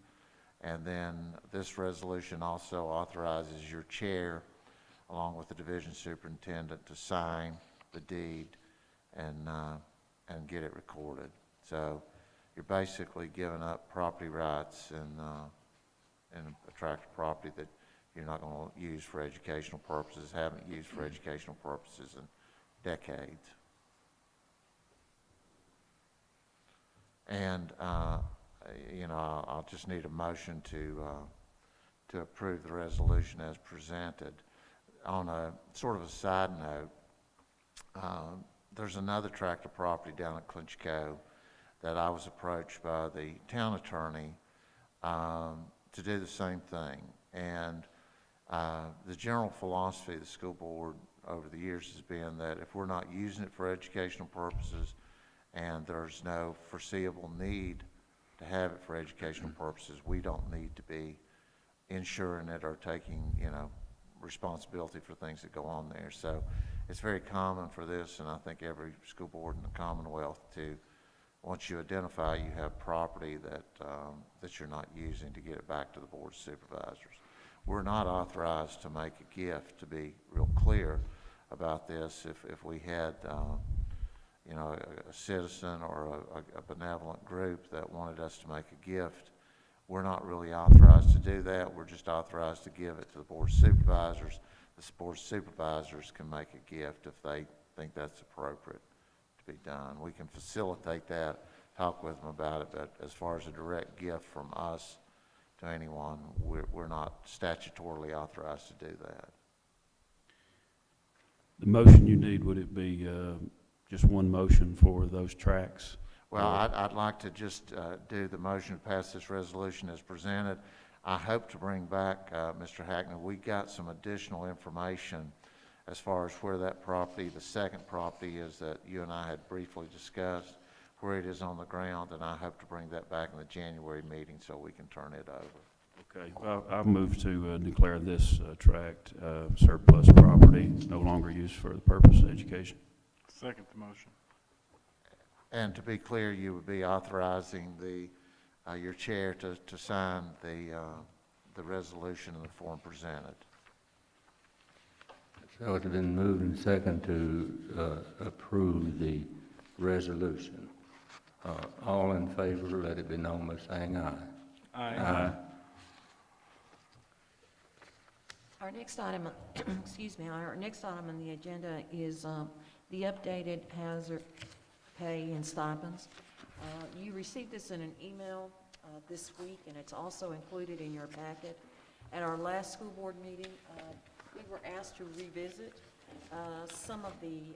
and then this resolution also authorizes your chair, along with the division superintendent, to sign the deed and get it recorded. So you're basically giving up property rights in a tract of property that you're not going to use for educational purposes, haven't used for educational purposes in decades. And, I'll just need a motion to approve the resolution as presented. On a sort of a side note, there's another tract of property down at Clinchco that I was approached by the town attorney to do the same thing. And the general philosophy of the school board over the years has been that if we're not using it for educational purposes and there's no foreseeable need to have it for educational purposes, we don't need to be insuring it or taking, responsibility for things that go on there. So it's very common for this, and I think every school board in the Commonwealth to, once you identify you have property that, that you're not using, to get it back to the board of supervisors. We're not authorized to make a gift, to be real clear about this. If we had, a citizen or a benevolent group that wanted us to make a gift, we're not really authorized to do that. We're just authorized to give it to the board of supervisors. The board of supervisors can make a gift if they think that's appropriate to be done. We can facilitate that, talk with them about it, but as far as a direct gift from us to anyone, we're not statutorily authorized to do that. The motion you need, would it be just one motion for those tracks? Well, I'd like to just do the motion to pass this resolution as presented. I hope to bring back, Mr. Hackney, we got some additional information as far as where that property, the second property is that you and I had briefly discussed, where it is on the ground, and I hope to bring that back in the January meeting so we can turn it over. Okay, well, I'll move to declare this tract surplus property, no longer used for the purpose of education. Second the motion. And to be clear, you would be authorizing your chair to sign the resolution in the form presented. So it's been moved and second to approve the resolution. All in favor, let it be known by saying aye. Aye. Our next item, our next item on the agenda is the updated hazard pay and stipends. You received this in an email this week, and it's also included in your packet. At our last school board meeting, we were asked to revisit some of the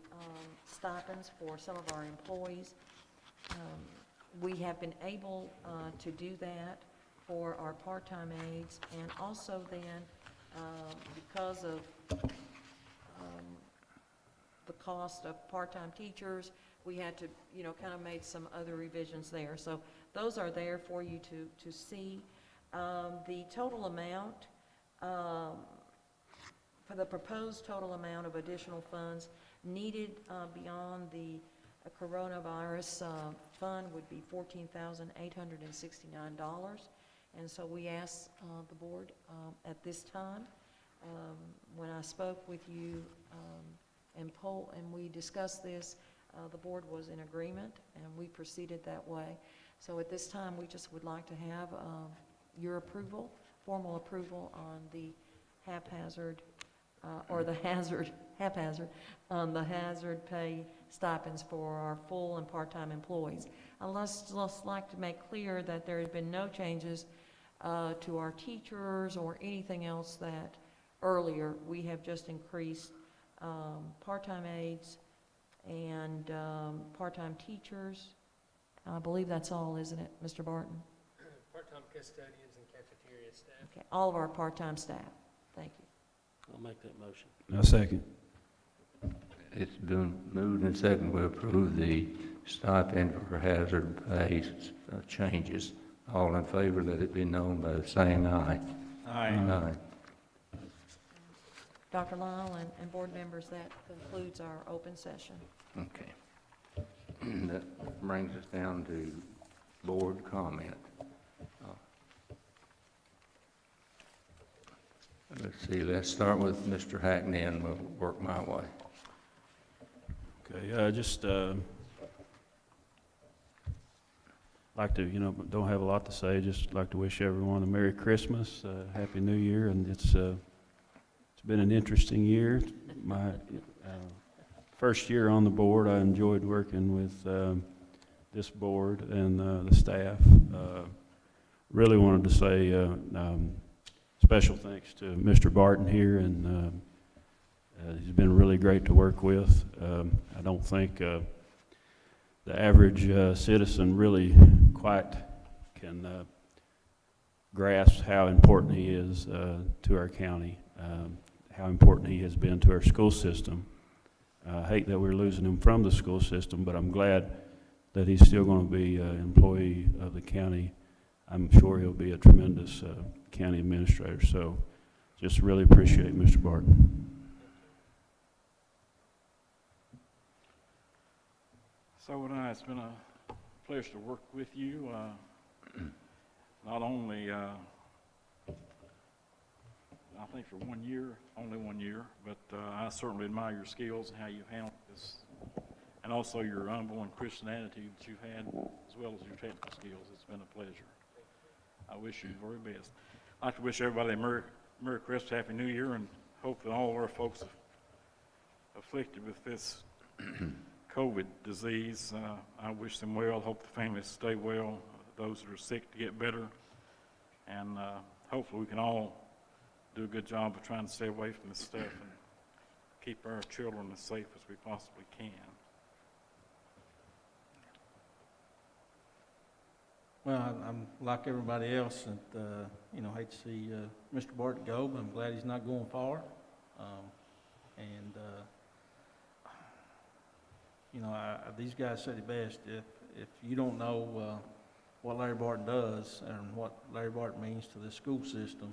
stipends for some of our employees. We have been able to do that for our part-time aides, and also then, because of the cost of part-time teachers, we had to, kind of made some other revisions there. So those are there for you to see. The total amount, for the proposed total amount of additional funds needed beyond the coronavirus fund would be $14,869. And so we asked the board at this time, when I spoke with you and we discussed this, the board was in agreement, and we proceeded that way. So at this time, we just would like to have your approval, formal approval on the haphazard, or the hazard pay stipends for our full and part-time employees. I'd just like to make clear that there have been no changes to our teachers or anything else that earlier. We have just increased part-time aides and part-time teachers. I believe that's all, isn't it, Mr. Barton? Part-time custodians and cafeteria staff. Okay, all of our part-time staff. Thank you. I'll make that motion. A second. It's been moved and second to approve the stipend for hazard pay changes. All in favor, let it be known by saying aye. Aye. Dr. Lyle and board members, that concludes our open session. Okay. That brings us down to board comment. Let's see, let's start with Mr. Hackney, and we'll work my way. Okay, just like to, don't have a lot to say, just like to wish everyone a Merry Christmas, Happy New Year, and it's been an interesting year. My first year on the board, I enjoyed working with this board and the staff. Really wanted to say special thanks to Mr. Barton here, and he's been really great to work with. I don't think the average citizen really quite can grasps how important he is to our county, how important he has been to our school system. I hate that we're losing him from the school system, but I'm glad that he's still going to be an employee of the county. I'm sure he'll be a tremendous county administrator. So just really appreciate Mr. Barton. So it's been a pleasure to work with you. Not only, I think for 1 year, only 1 year, but I certainly admire your skills and how you've handled this, and also your unborn Christian attitude that you've had, as well as your technical skills. It's been a pleasure. I wish you the very best. I'd like to wish everybody a Merry Christmas, Happy New Year, and hope that all of our folks afflicted with this COVID disease, I wish them well. Hope the families stay well. Those that are sick to get better. And hopefully we can all do a good job of trying to stay away from this stuff and keep our children as safe as we possibly can. Well, I'm like everybody else, and hate to see Mr. Barton go, but I'm glad he's not going far. These guys said it best. If you don't know what Larry Barton does and what Larry Barton means to the school system,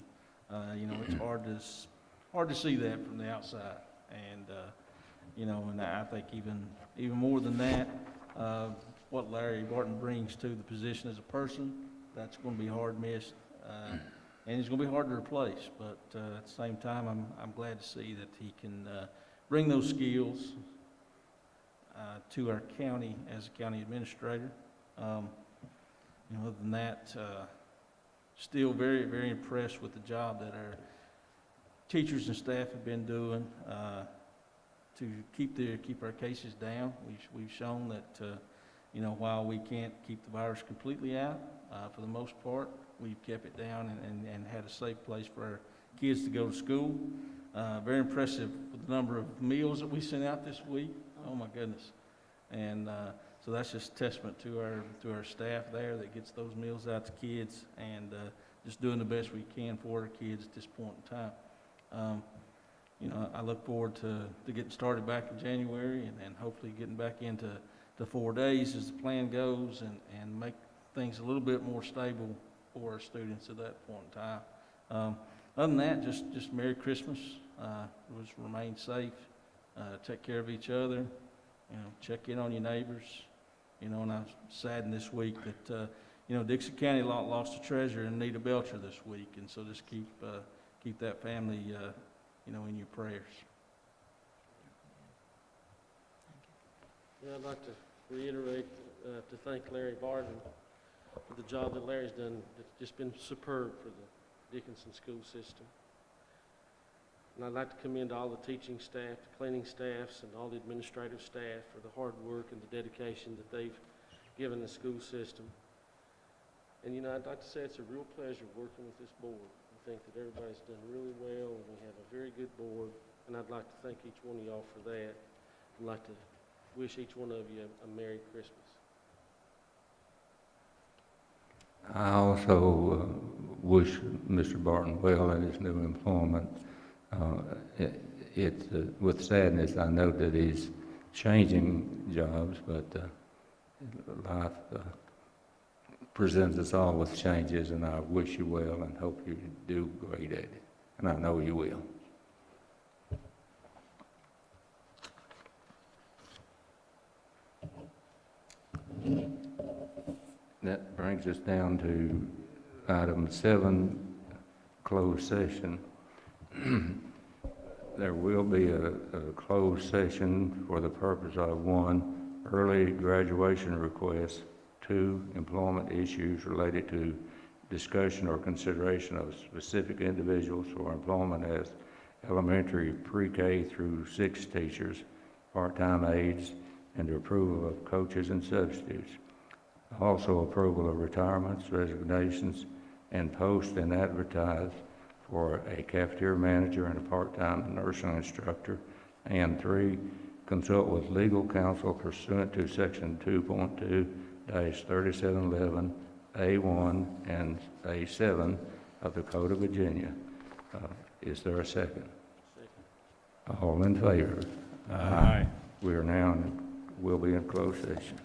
it's hard to see that from the outside. And I think even more than that, what Larry Barton brings to the position as a person, that's going to be hard missed, and it's going to be hard to replace. But at the same time, I'm glad to see that he can bring those skills to our county as a county administrator. Other than that, still very, very impressed with the job that our teachers and staff have been doing to keep our cases down. We've shown that while we can't keep the virus completely out, for the most part, we've kept it down and had a safe place for our kids to go to school. Very impressive with the number of meals that we sent out this week. Oh my goodness. And so that's just testament to our staff there that gets those meals out to kids, and just doing the best we can for our kids at this point in time. I look forward to getting started back in January and hopefully getting back into the 4 days as the plan goes, and make things a little bit more stable for our students at that point in time. Other than that, just Merry Christmas. Just remain safe. Take care of each other. Check in on your neighbors. And I'm saddened this week that Dixon County lost a treasurer in Nita Belcher this week, and so just keep that family in your prayers. Yeah, I'd like to reiterate to thank Larry Barton for the job that Larry's done. It's just been superb for the Dickinson school system. And I'd like to commend all the teaching staff, the cleaning staffs, and all the administrative staff for the hard work and the dedication that they've given the school system. And I'd like to say it's a real pleasure working with this board. I think that everybody's done really well, and we have a very good board, and I'd like to thank each one of y'all for that. I'd like to wish each one of you a Merry Christmas. I also wish Mr. Barton well in his new employment. With sadness, I know that he's changing jobs, but life presents us all with changes, and I wish you well and hope you do great at it, and I know you will. That brings us down to item 7, closed session. There will be a closed session for the purpose of 1, early graduation requests, 2, employment issues related to discussion or consideration of specific individuals for employment as elementary pre-K through 6 teachers, part-time aides, and the approval of coaches and substitutes. Also approval of retirements, resignations, and post and advertise for a cafeteria manager and a part-time nursing instructor. And 3, consult with legal counsel pursuant to section 2.2-3711 A1 and A7 of the Code of Virginia. Is there a second? All in favor? Aye. We are now, we'll be in closed session.